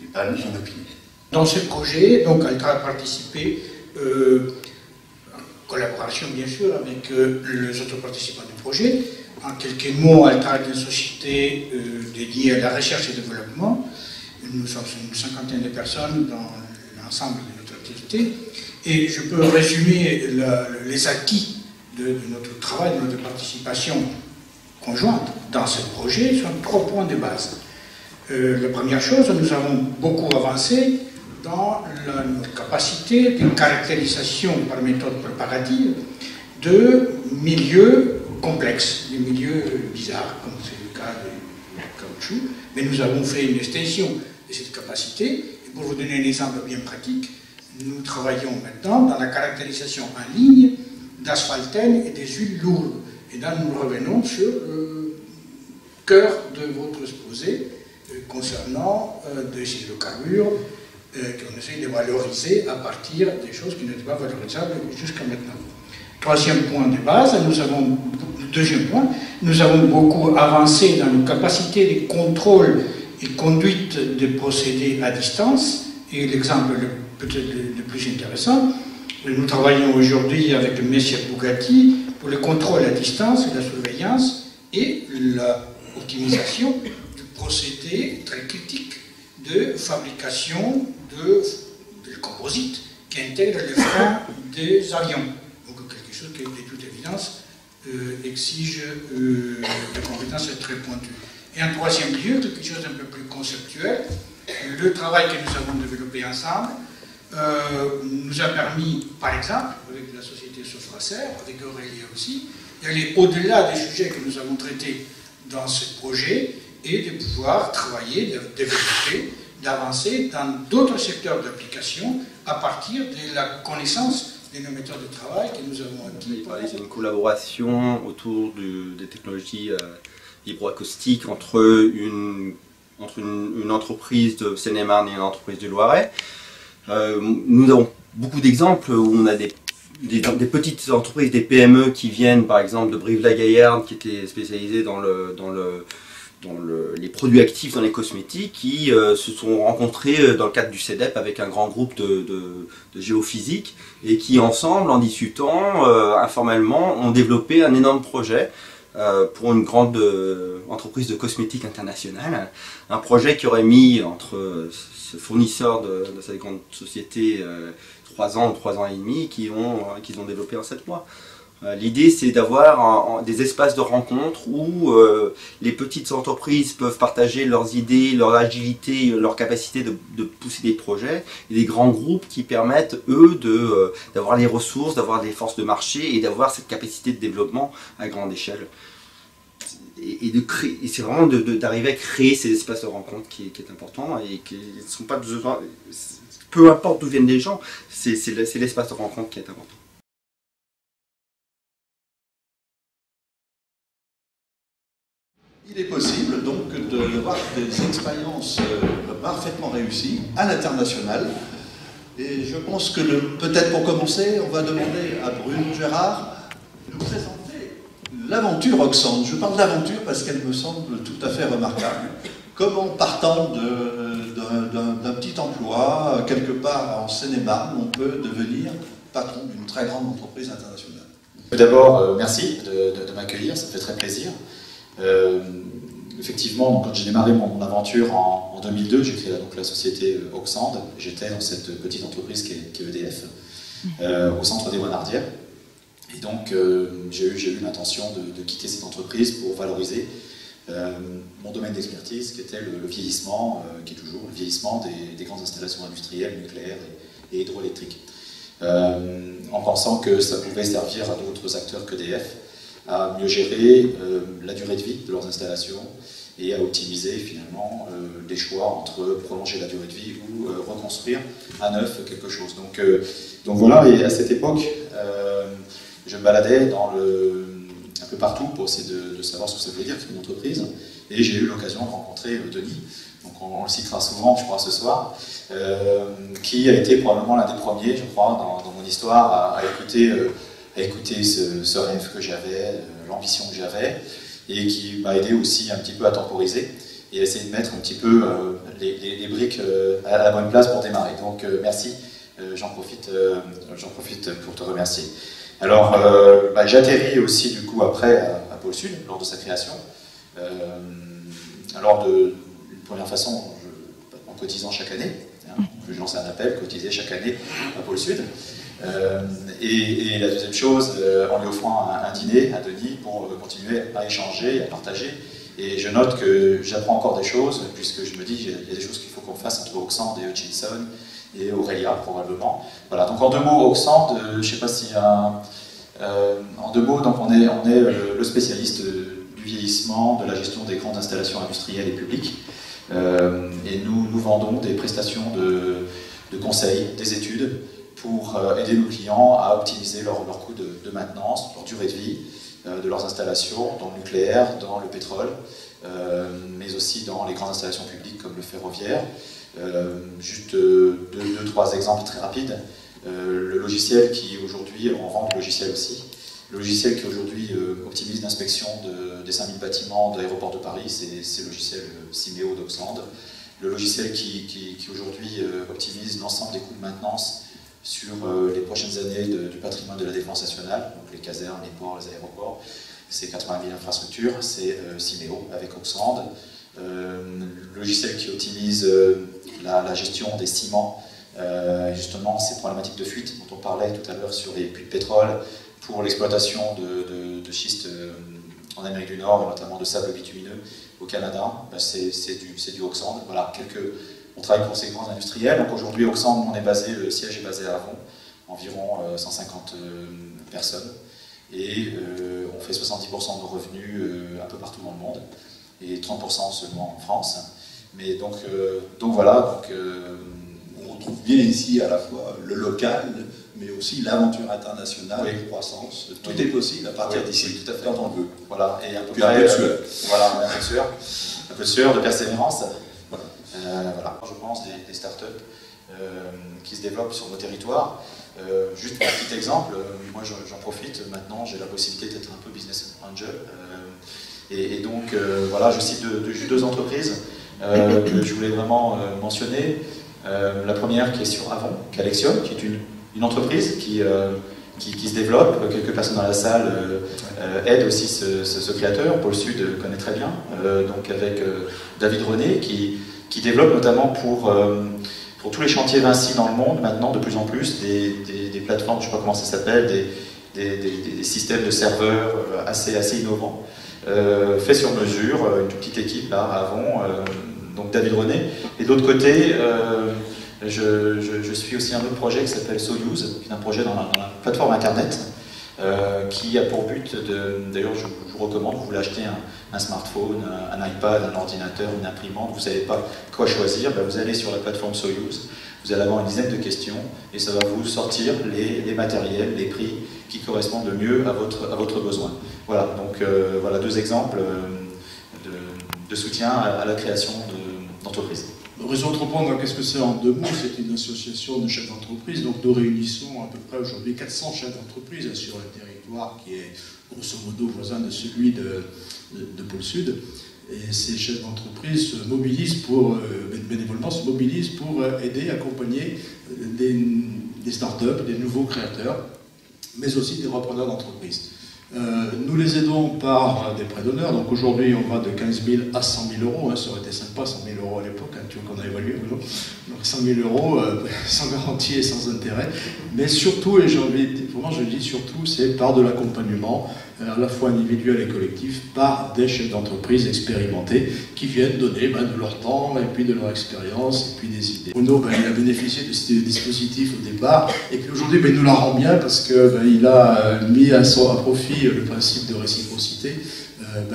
les pannes inopinées. Dans ce projet, donc, Altra a participé, en collaboration bien sûr avec les autres participants du projet. En quelques mots, Altra est une société dédiée à la recherche et développement. Nous sommes une cinquantaine de personnes dans l'ensemble de notre activité. Et je peux résumer les acquis de notre travail, de notre participation conjointe dans ce projet sur 3 points de base. La première chose, nous avons beaucoup avancé dans notre capacité de caractérisation par méthode préparative de milieux complexes, des milieux bizarres, comme c'est le cas du caoutchouc, mais nous avons fait une extension de cette capacité. Et pour vous donner un exemple bien pratique, nous travaillons maintenant dans la caractérisation en ligne d'asphaltène et des huiles lourdes. Et là, nous revenons sur le cœur de votre exposé concernant des hydrocarbures qu'on essaie de valoriser à partir des choses qui n'étaient pas valorisables jusqu'à maintenant. Deuxième point, nous avons beaucoup avancé dans nos capacités de contrôle et conduite des procédés à distance. Et l'exemple peut-être le plus intéressant, nous travaillons aujourd'hui avec le Messier Bugatti pour le contrôle à distance, la surveillance et l'optimisation du procédé très critique de fabrication de composites qui intègrent les freins des avions. Donc quelque chose qui, de toute évidence, exige des compétences très pointues. Et en troisième lieu, quelque chose d'un peu plus conceptuel, le travail que nous avons développé ensemble nous a permis, par exemple, avec la société Sofracer, avec Aurélie aussi, d'aller au-delà des sujets que nous avons traités dans ce projet et de pouvoir travailler, de développer, d'avancer dans d'autres secteurs d'application à partir de la connaissance de nos méthodes de travail que nous avons acquis. Il parlait d'une collaboration autour des technologies vibroacoustiques entre une entreprise de Seine-et-Marne et une entreprise du Loiret. Nous avons beaucoup d'exemples où on a des petites entreprises, des PME qui viennent par exemple de Brive-la-Gaillarde, qui étaient spécialisées dans les produits actifs dans les cosmétiques, qui se sont rencontrés dans le cadre du CEDEP avec un grand groupe de géophysique et qui ensemble, en discutant informellement, ont développé un énorme projet pour une grande entreprise de cosmétiques internationale. Un projet qui aurait mis entre ce fournisseur de cette grande société 3 ans ou 3 ans et demi, qu'ils ont développé en 7 mois. L'idée, c'est d'avoir des espaces de rencontre où les petites entreprises peuvent partager leurs idées, leur agilité, leur capacité de pousser des projets, et des grands groupes qui permettent, eux, d'avoir les ressources, d'avoir des forces de marché et d'avoir cette capacité de développement à grande échelle. Et c'est vraiment d'arriver à créer ces espaces de rencontre qui est important et qui ne sont pas besoin, peu importe d'où viennent les gens, c'est l'espace de rencontre qui est important. Il est possible donc d'avoir des expériences parfaitement réussies à l'international. Et je pense que peut-être pour commencer, on va demander à Brune Gérard de nous présenter l'aventure Oxand. Je parle d'aventure parce qu'elle me semble tout à fait remarquable. Comment, partant d'un petit emploi, quelque part en Seine-et-Marne, on peut devenir patron d'une très grande entreprise internationale. D'abord, merci de m'accueillir, ça me fait très plaisir. Effectivement, donc, quand j'ai démarré mon aventure en 2002, j'ai créé donc la société Oxand. J'étais dans cette petite entreprise qui est EDF, au centre des Bonardières. Et donc, j'ai eu l'intention de quitter cette entreprise pour valoriser mon domaine d'expertise, qui était le vieillissement, qui est toujours le vieillissement des grandes installations industrielles, nucléaires et hydroélectriques. En pensant que ça pouvait servir à d'autres acteurs qu'EDF à mieux gérer la durée de vie de leurs installations et à optimiser finalement des choix entre prolonger la durée de vie ou reconstruire à neuf quelque chose. Donc voilà, et à cette époque, je me baladais un peu partout pour essayer de savoir ce que ça veut dire une entreprise, et j'ai eu l'occasion de rencontrer Denis, donc on le citera souvent, je crois, ce soir, qui a été probablement l'un des premiers, je crois, dans mon histoire à écouter ce rêve que j'avais, l'ambition que j'avais, et qui m'a aidé aussi un petit peu à temporiser et à essayer de mettre un petit peu les briques à la bonne place pour démarrer. Donc merci, j'en profite pour te remercier. Alors j'atterris aussi du coup après à Pôle Sud lors de sa création. Alors d'une première façon, en cotisant chaque année, je lance un appel, cotiser chaque année à Pôle Sud. Et la deuxième chose, en lui offrant un dîner à Denis pour continuer à échanger, à partager. Et je note que j'apprends encore des choses, puisque je me dis qu'il y a des choses qu'il faut qu'on fasse entre Auxand et Hutchinson et Aurelia probablement. Voilà, donc en deux mots, Auxand, je ne sais pas si en deux mots, donc on est le spécialiste du vieillissement, de la gestion des grandes installations industrielles et publiques. Et nous vendons des prestations de conseil, des études, pour aider nos clients à optimiser leur coût de maintenance, leur durée de vie de leurs installations, dans le nucléaire, dans le pétrole, mais aussi dans les grandes installations publiques comme le ferroviaire. Juste deux, trois exemples très rapides. Le logiciel qui aujourd'hui, on vend du logiciel aussi, le logiciel qui aujourd'hui optimise l'inspection des 5000 bâtiments de l'aéroport de Paris, c'est le logiciel Simeo d'Auxand. Le logiciel qui aujourd'hui optimise l'ensemble des coûts de maintenance sur les prochaines années du patrimoine de la défense nationale, donc les casernes, les ports, les aéroports, c'est 80 000 infrastructures, c'est Simeo avec Auxand. Le logiciel qui optimise la gestion des ciments, justement ces problématiques de fuite dont on parlait tout à l'heure sur les puits de pétrole pour l'exploitation de schistes en Amérique du Nord, et notamment de sable bitumineux au Canada, c'est du Auxand. Voilà, on travaille pour ces grands industriels. Donc aujourd'hui, Auxand, le siège est basé à Avon, environ 150 personnes. Et on fait 70% de nos revenus un peu partout dans le monde, et 30% seulement en France. Mais donc voilà. On retrouve bien ici à la fois le local, mais aussi l'aventure internationale, la croissance. Tout est possible à partir d'ici, tout à fait, quand on veut. Voilà, et un peu de sueur. Voilà, un peu de sueur, de persévérance. Voilà. Je pense des startups qui se développent sur nos territoires. Juste un petit exemple, moi j'en profite maintenant, j'ai la possibilité d'être un peu business angel. Et donc voilà, je cite deux entreprises que je voulais vraiment mentionner. La première qui est sur Avon, Calexion, qui est une entreprise qui se développe. Quelques personnes dans la salle aident aussi ce créateur. Pôle Sud connaît très bien, donc avec David René qui développe notamment pour tous les chantiers Vinci dans le monde, maintenant de plus en plus, des plateformes, je ne sais pas comment ça s'appelle, des systèmes de serveurs assez innovants, faits sur mesure, une toute petite équipe là, à Avon, donc David René. Et de l'autre côté, je suis aussi un autre projet qui s'appelle Soyuz, qui est un projet dans la plateforme internet, qui a pour but d'ailleurs je vous recommande, vous voulez acheter un smartphone, un iPad, un ordinateur, une imprimante, vous ne savez pas quoi choisir, vous allez sur la plateforme Soyuz, vous allez avoir une dizaine de questions et ça va vous sortir les matériels, les prix qui correspondent le mieux à votre besoin. Voilà, donc voilà deux exemples de soutien à la création d'entreprises. Réseau Entreprendre, qu'est-ce que c'est en deux mots? C'est une association de chefs d'entreprise, donc nous réunissons à peu près aujourd'hui 400 chefs d'entreprise sur le territoire qui est grosso modo voisin de celui de Pôle Sud. Et ces chefs d'entreprise se mobilisent bénévolement se mobilisent pour aider, accompagner des startups, des nouveaux créateurs, mais aussi des repreneurs d'entreprises. Nous les aidons par des prêts d'honneur, donc aujourd'hui on va de 15 000 à 100 000 euros, ça aurait été sympa 100 000 euros à l'époque, tu vois qu'on a évalué, donc 100 000 euros sans garantie et sans intérêt, mais surtout, et j'ai envie, vraiment je le dis surtout, c'est par de l'accompagnement, à la fois individuels et collectifs, par des chefs d'entreprise expérimentés qui viennent donner de leur temps et puis de leur expérience et puis des idées. Bruno, il a bénéficié de ce dispositif au départ et puis aujourd'hui il nous la rend bien parce qu'il a mis à profit le principe de réciprocité,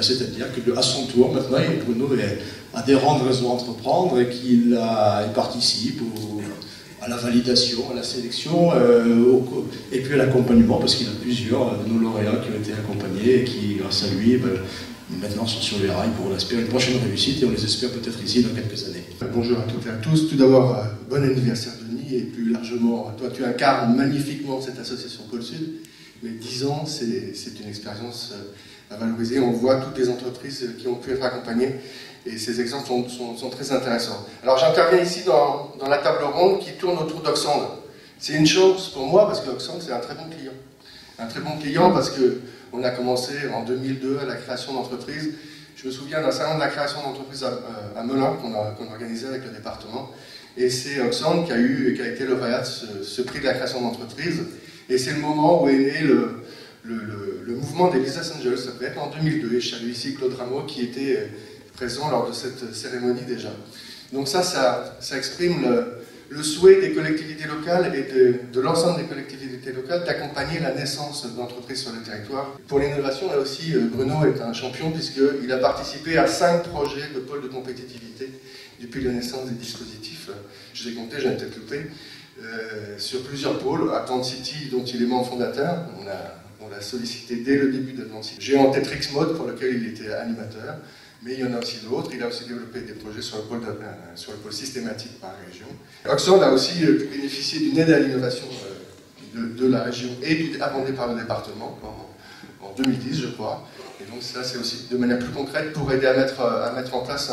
c'est-à-dire qu'à son tour maintenant Bruno est adhérent de Réseau Entreprendre et qu'il participe à la validation, à la sélection et puis à l'accompagnement parce qu'il y a plusieurs de nos lauréats qui ont été accompagnés et qui, grâce à lui, maintenant sont sur les rails pour espérer une prochaine réussite et on les espère peut-être ici dans quelques années. Bonjour à toutes et à tous. Tout d'abord, bon anniversaire Denis et plus largement, toi tu incarnes magnifiquement cette association Pôle Sud, mais 10 ans c'est une expérience à valoriser. On voit toutes les entreprises qui ont pu être accompagnées. Et ces exemples sont très intéressants. Alors j'interviens ici dans la table ronde qui tourne autour d'Oxand. C'est une chance pour moi parce que Oxand c'est un très bon client. Un très bon client parce qu'on a commencé en 2002 à la création d'entreprises. Je me souviens d'un salon de la création d'entreprises à Melun qu'on organisait avec le département. Et c'est Oxand qui a été lauréat de ce prix de la création d'entreprise. Et c'est le moment où est né le mouvement des Business Angels. Ça peut être en 2002. Et je salue ici Claude Rameau qui était présent lors de cette cérémonie déjà. Donc ça exprime le souhait des collectivités locales et de l'ensemble des collectivités locales d'accompagner la naissance d'entreprises sur le territoire. Pour l'innovation, là aussi, Bruno est un champion puisqu'il a participé à 5 projets de pôle de compétitivité depuis la naissance des dispositifs. Je les ai comptés, j'en ai peut-être loupé, sur plusieurs pôles. Atlantic, dont il est membre fondateur, on l'a sollicité dès le début d'Atlantic. J'ai en tête Rixmode, pour lequel il était animateur. Mais il y en a aussi d'autres. Il a aussi développé des projets sur le pôle systématique par région. Oxford a aussi pu bénéficier d'une aide à l'innovation de la région et abondée par le département en 2010, je crois. Et donc ça, c'est aussi de manière plus concrète pour aider à mettre en place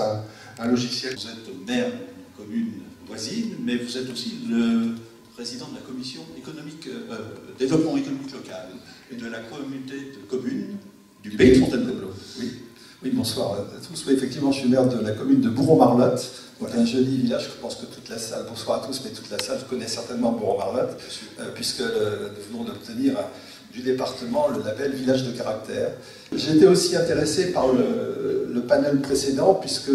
un logiciel. Vous êtes maire d'une commune voisine, mais vous êtes aussi le président de la commission économique, développement économique local et de la communauté de communes du pays de Fontainebleau. Oui. Oui, bonsoir à tous. Oui, effectivement, je suis maire de la commune de Bourron-Marlotte, un joli village. Je pense que toute la salle, bonsoir à tous, mais toute la salle connaît certainement Bourron-Marlotte, puisque nous venons d'obtenir du département le label Village de caractère. J'ai été aussi intéressé par le panel précédent, puisque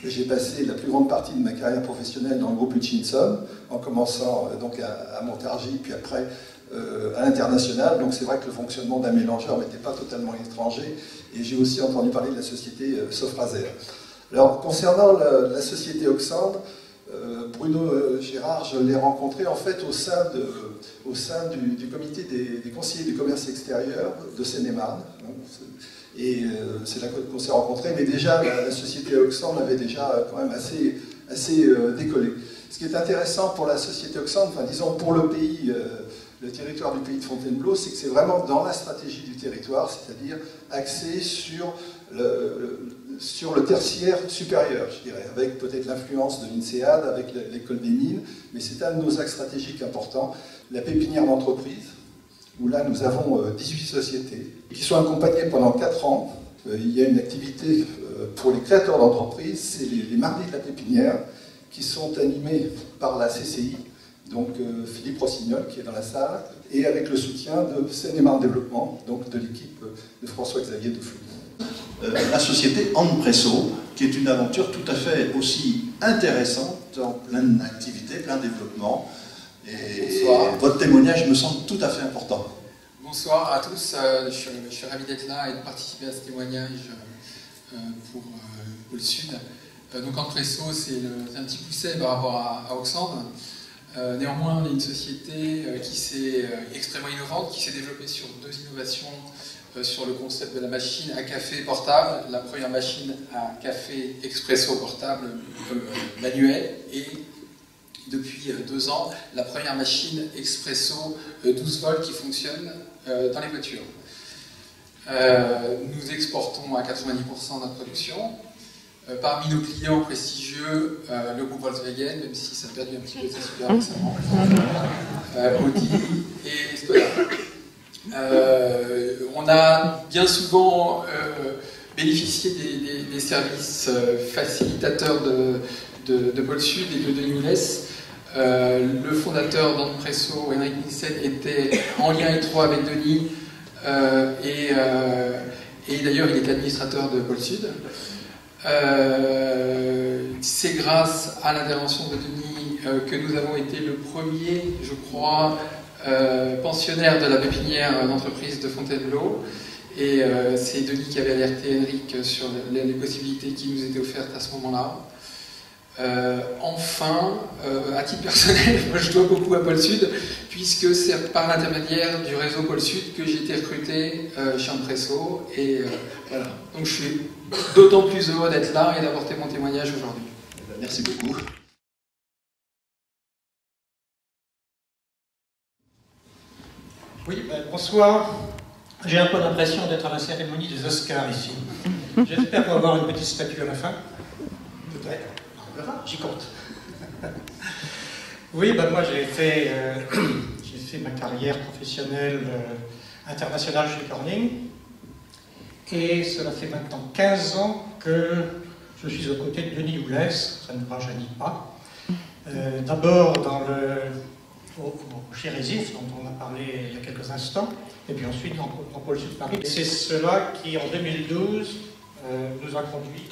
j'ai passé la plus grande partie de ma carrière professionnelle dans le groupe Hutchinson, en commençant donc à Montargis, puis après à l'international. Donc c'est vrai que le fonctionnement d'un mélangeur n'était pas totalement étranger. Et j'ai aussi entendu parler de la société Sofraser. Alors, concernant la société Oxand, Bruno Gérard, je l'ai rencontré en fait au sein du comité des conseillers du commerce extérieur de Seine-et-Marne. Et c'est là qu'on s'est rencontrés, mais déjà la société Oxand avait déjà quand même assez décollé. Ce qui est intéressant pour la société Oxand, enfin disons pour le pays, le territoire du pays de Fontainebleau, c'est que c'est vraiment dans la stratégie du territoire, c'est-à-dire axé sur le tertiaire supérieur, je dirais, avec peut-être l'influence de l'INSEAD, avec l'école des mines, mais c'est un de nos axes stratégiques importants, la pépinière d'entreprise, où là nous avons 18 sociétés qui sont accompagnées pendant 4 ans. Il y a une activité pour les créateurs d'entreprises, c'est les mardis de la pépinière, qui sont animés par la CCI, donc Philippe Rossignol qui est dans la salle, et avec le soutien de Seine-et-Marne Développement, donc de l'équipe de François-Xavier Deflou. La société Andpresso, qui est une aventure tout à fait aussi intéressante, en plein d'activités, plein de développement. Et votre témoignage me semble tout à fait important. Bonsoir à tous, je suis ravi d'être là et de participer à ce témoignage pour le Sud. Donc Andpresso, c'est un petit pousset par rapport à Oxand. Néanmoins, on est une société qui est extrêmement innovante, qui s'est développée sur 2 innovations sur le concept de la machine à café portable. La première machine à café expresso portable manuelle et depuis 2 ans, la première machine expresso 12 volts qui fonctionne dans les voitures. Nous exportons à 90% notre production. Parmi nos clients prestigieux, le groupe Volkswagen, même si ça a perdu un petit peu de sa super récemment, Audi et Skoda. On a bien souvent bénéficié des services facilitateurs de Pôle Sud et de Denis Oulès. Le fondateur d'Andpresso, Henrik Nielsen, était en lien étroit avec Denis et d'ailleurs il est administrateur de Pôle Sud. C'est grâce à l'intervention de Denis que nous avons été le premier, je crois, pensionnaire de la pépinière d'entreprise de Fontainebleau. Et c'est Denis qui avait alerté Henrik sur les possibilités qui nous étaient offertes à ce moment-là. Enfin, à titre personnel, moi je dois beaucoup à Pôle Sud, puisque c'est par l'intermédiaire du réseau Pôle Sud que j'ai été recruté chez Empresso. Et voilà. Donc je suis d'autant plus heureux d'être là et d'apporter mon témoignage aujourd'hui. Merci beaucoup. Oui, bonsoir. J'ai un peu l'impression d'être à la cérémonie des Oscars ici. J'espère qu'on va avoir une petite statue à la fin. Peut-être. On verra, j'y compte. Oui, moi j'ai fait ma carrière professionnelle internationale chez Corning. Et cela fait maintenant 15 ans que je suis aux côtés de Denis Oulès, ça ne me rajeunit pas. D'abord chez Résif, dont on a parlé il y a quelques instants, et puis ensuite dans Pôle Sud Paris. C'est cela qui, en 2012, nous a conduit,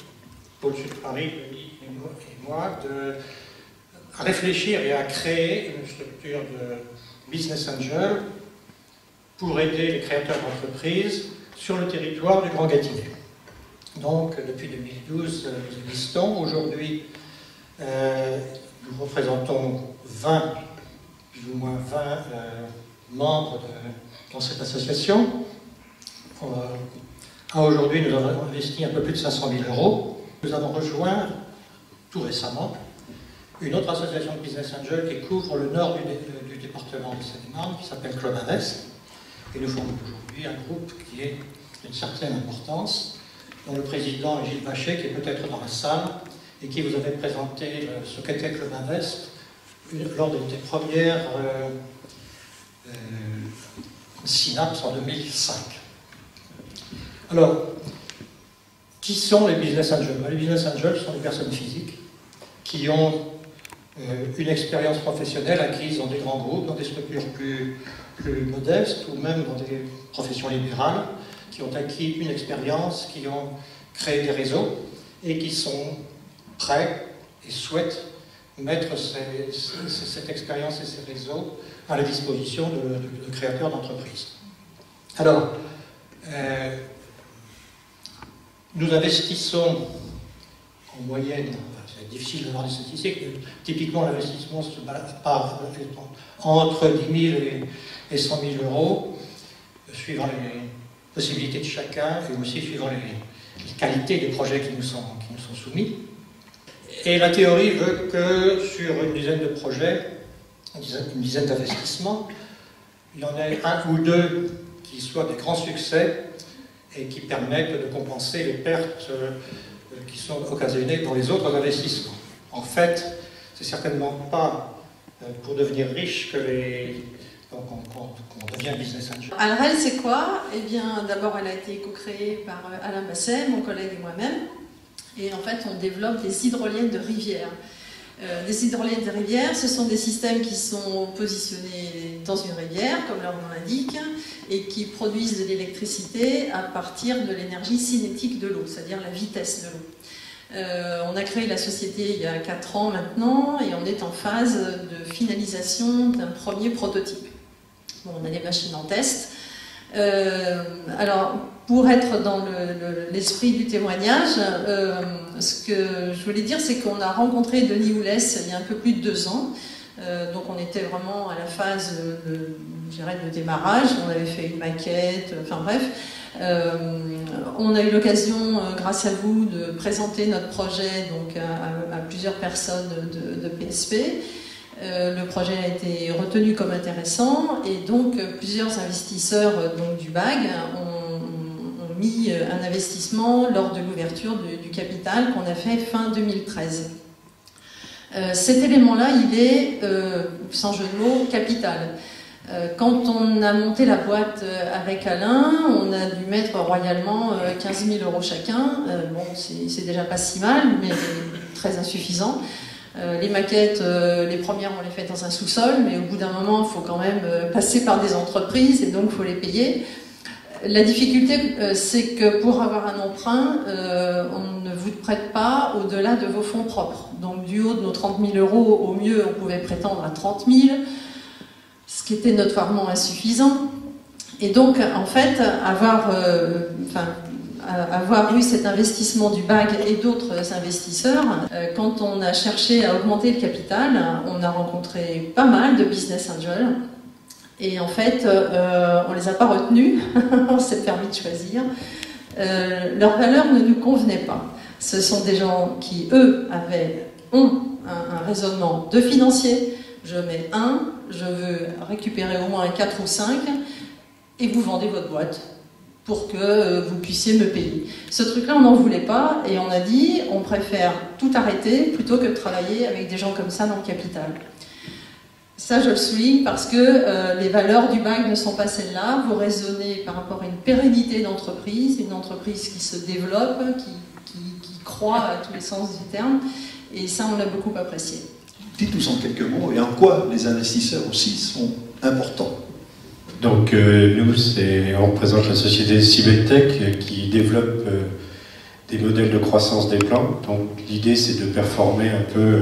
Pôle Sud Paris, Denis et moi, à réfléchir et à créer une structure de business angel pour aider les créateurs d'entreprises sur le territoire du Grand Gâtinais. Donc, depuis 2012, nous existons. Aujourd'hui, nous représentons 20 membres dans cette association. Aujourd'hui, nous avons investi un peu plus de 500 000 €. Nous avons rejoint, tout récemment, une autre association de business angel qui couvre le nord du département de Seine-et-Marne, qui s'appelle Club Invest. Et nous formons aujourd'hui un groupe qui est d'une certaine importance, dont le président est Gilles Bachet, qui est peut-être dans la salle, et qui vous avait présenté ce qu'était Club Invest lors des premières synapses en 2005. Alors, qui sont les business angels? Les business angels sont des personnes physiques qui ont une expérience professionnelle acquise dans des grands groupes, dans des structures plus modestes, ou même dans des professions libérales, qui ont acquis une expérience, qui ont créé des réseaux, et qui sont prêts et souhaitent mettre cette expérience et ces réseaux à la disposition de créateurs d'entreprises. Alors, nous investissons en moyenne, c'est difficile d'avoir des statistiques, mais typiquement l'investissement se part entre 10 000 et 100 000 €, suivant les possibilités de chacun et aussi suivant les qualités des projets qui nous sont soumis. Et la théorie veut que sur une dizaine de projets, une dizaine d'investissements, il y en ait un ou deux qui soient des grands succès et qui permettent de compenser les pertes qui sont occasionnées dans les autres investissements. En fait, c'est certainement pas pour devenir riche qu'on devient business angel. Alrel, c'est quoi? Eh bien, d'abord, elle a été co-créée par Alain Basset, mon collègue et moi-même. Et en fait, on développe des hydroliennes de rivière. Des hydroliennes de rivière, ce sont des systèmes qui sont positionnés dans une rivière, comme leur nom l'indique, et qui produisent de l'électricité à partir de l'énergie cinétique de l'eau, c'est-à-dire la vitesse de l'eau. On a créé la société il y a 4 ans maintenant, et on est en phase de finalisation d'un premier prototype. Bon, on a des machines en test. Alors, pour être dans l'esprit du témoignage, ce que je voulais dire, c'est qu'on a rencontré Denis Oulès il y a un peu plus de 2 ans. Donc on était vraiment à la phase de démarrage, on avait fait une maquette, enfin bref. On a eu l'occasion, grâce à vous, de présenter notre projet donc, à plusieurs personnes de PSP. Le projet a été retenu comme intéressant et donc plusieurs investisseurs donc, du BAG ont mis un investissement lors de l'ouverture du capital qu'on a fait fin 2013. Cet élément-là, il est, sans jeu de mots, capital. Quand on a monté la boîte avec Alain, on a dû mettre royalement 15 000 € chacun. Bon, c'est déjà pas si mal, mais très insuffisant. Les maquettes, les premières, on les fait dans un sous-sol, mais au bout d'un moment, il faut quand même passer par des entreprises et donc il faut les payer. La difficulté, c'est que pour avoir un emprunt, on ne vous prête pas au-delà de vos fonds propres. Donc du haut de nos 30 000 euros, au mieux, on pouvait prétendre à 30 000, ce qui était notoirement insuffisant. Et donc, en fait, avoir eu cet investissement du BAG et d'autres investisseurs, quand on a cherché à augmenter le capital, on a rencontré pas mal de business angels. Et en fait, on ne les a pas retenus, on s'est permis de choisir. Leurs valeurs ne nous convenaient pas. Ce sont des gens qui, eux, ont un raisonnement de financier. Je mets 1, je veux récupérer au moins 4 ou 5, et vous vendez votre boîte pour que vous puissiez me payer. Ce truc-là, on n'en voulait pas, et on a dit, on préfère tout arrêter plutôt que de travailler avec des gens comme ça dans le capital. Ça, je le souligne parce que les valeurs du BAG ne sont pas celles-là. Vous raisonnez par rapport à une pérennité d'entreprise, une entreprise qui se développe, qui croît à tous les sens du terme, et ça, on l'a beaucoup apprécié. Dites-nous en quelques mots, et en quoi les investisseurs aussi sont importants. Donc nous, on représente la société Cybeltech qui développe des modèles de croissance des plantes. Donc l'idée, c'est de performer un peu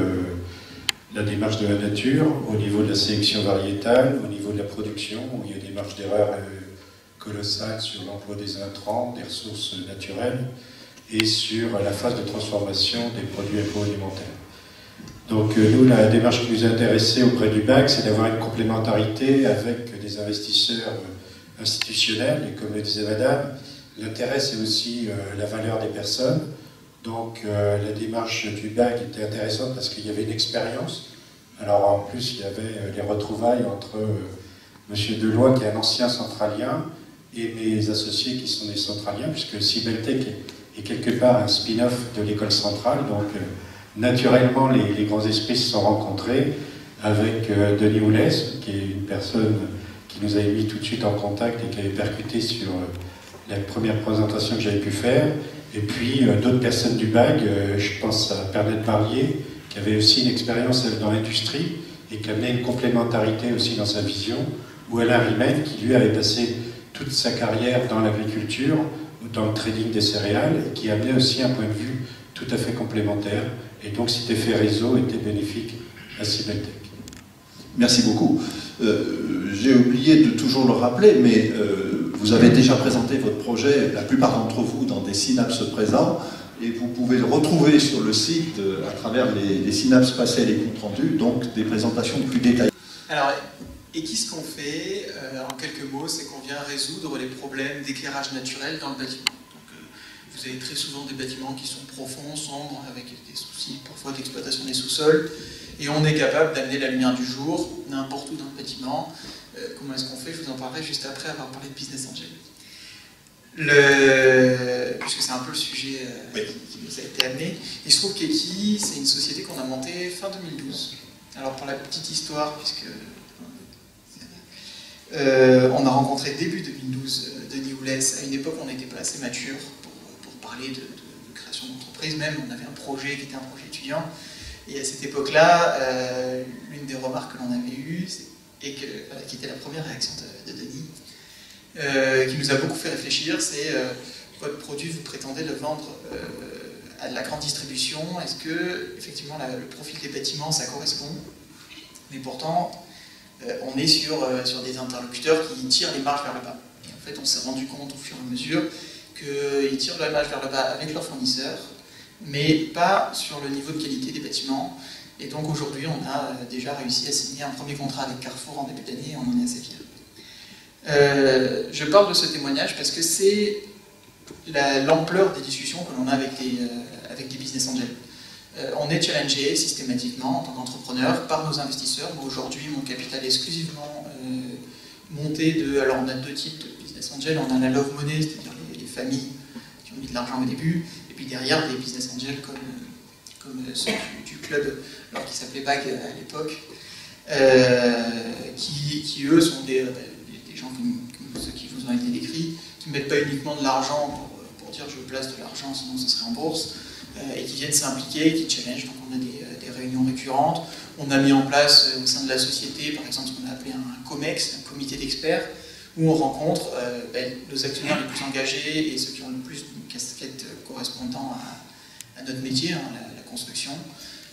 la démarche de la nature au niveau de la sélection variétale, au niveau de la production, où il y a des marges d'erreur colossales sur l'emploi des intrants, des ressources naturelles, et sur la phase de transformation des produits agroalimentaires. Donc nous, la démarche qui nous a intéressés auprès du BAG, c'est d'avoir une complémentarité avec des investisseurs institutionnels, et comme le disait Madame, l'intérêt c'est aussi la valeur des personnes. Donc la démarche du BAG était intéressante parce qu'il y avait une expérience. Alors en plus, il y avait les retrouvailles entre M. Deloy, qui est un ancien centralien, et mes associés qui sont des centraliens, puisque Cybeltech est quelque part un spin-off de l'école centrale. Donc naturellement, les grands esprits se sont rencontrés avec Denis Oulès, qui est une personne qui nous avait mis tout de suite en contact et qui avait percuté sur la première présentation que j'avais pu faire. Et puis d'autres personnes du BAG, je pense à Pernette Barlier, qui avait aussi une expérience dans l'industrie et qui amenait une complémentarité aussi dans sa vision, ou Alain Rimel, qui lui avait passé toute sa carrière dans l'agriculture, dans le trading des céréales, et qui amenait aussi un point de vue tout à fait complémentaire. Et donc cet effet réseau était bénéfique à Cybeltech. Merci beaucoup. J'ai oublié de toujours le rappeler, mais vous avez déjà présenté votre projet, la plupart d'entre vous, dans des synapses présents, et vous pouvez le retrouver sur le site à travers les synapses passées et les comptes rendus, donc des présentations plus détaillées. Alors, et qu'est-ce qu'on fait en quelques mots, c'est qu'on vient résoudre les problèmes d'éclairage naturel dans le bâtiment. Vous avez très souvent des bâtiments qui sont profonds, sombres, avec des soucis parfois d'exploitation des sous-sols, et on est capable d'amener la lumière du jour n'importe où dans le bâtiment. Comment est-ce qu'on fait? Je vous en parlerai juste après avoir parlé de Business Angel. Puisque c'est un peu le sujet qui nous a été amené. Il se trouve qu'Eki, c'est une société qu'on a montée fin 2012. Alors pour la petite histoire, puisque on a rencontré début 2012 Denis Oulès, à une époque où on n'était pas assez mature pour parler de création d'entreprise, même on avait un projet qui était un projet étudiant, et à cette époque-là, l'une des remarques que l'on avait eues, et qui était la première réaction de Denis, qui nous a beaucoup fait réfléchir, c'est votre produit, vous prétendez le vendre à de la grande distribution, est-ce que effectivement le profil des bâtiments ça correspond? Mais pourtant, on est sur des interlocuteurs qui tirent les marges vers le bas. Et en fait, on s'est rendu compte au fur et à mesure qu'ils tirent les marges vers le bas avec leurs fournisseurs, mais pas sur le niveau de qualité des bâtiments. Et donc aujourd'hui, on a déjà réussi à signer un premier contrat avec Carrefour en début d'année, et on en est assez fiers. Je parle de ce témoignage parce que c'est l'ampleur des discussions que l'on a avec des business angels. On est challengé systématiquement en tant qu'entrepreneur par nos investisseurs. Aujourd'hui, mon capital est exclusivement monté de... Alors on a deux types de business angels. On a la love money, c'est-à-dire les familles qui ont mis de l'argent au début, et puis derrière des business angels comme ceux du club, alors qui s'appelait BAG à l'époque, qui eux sont des gens comme ceux qui vous ont été décrits, qui ne mettent pas uniquement de l'argent pour dire je place de l'argent sinon ce serait en bourse, et qui viennent s'impliquer, qui challenge. Donc on a des réunions récurrentes. On a mis en place au sein de la société par exemple ce qu'on a appelé un COMEX, un comité d'experts, où on rencontre nos actionnaires les plus engagés et ceux qui ont le plus une casquette correspondant à notre métier, hein, la construction,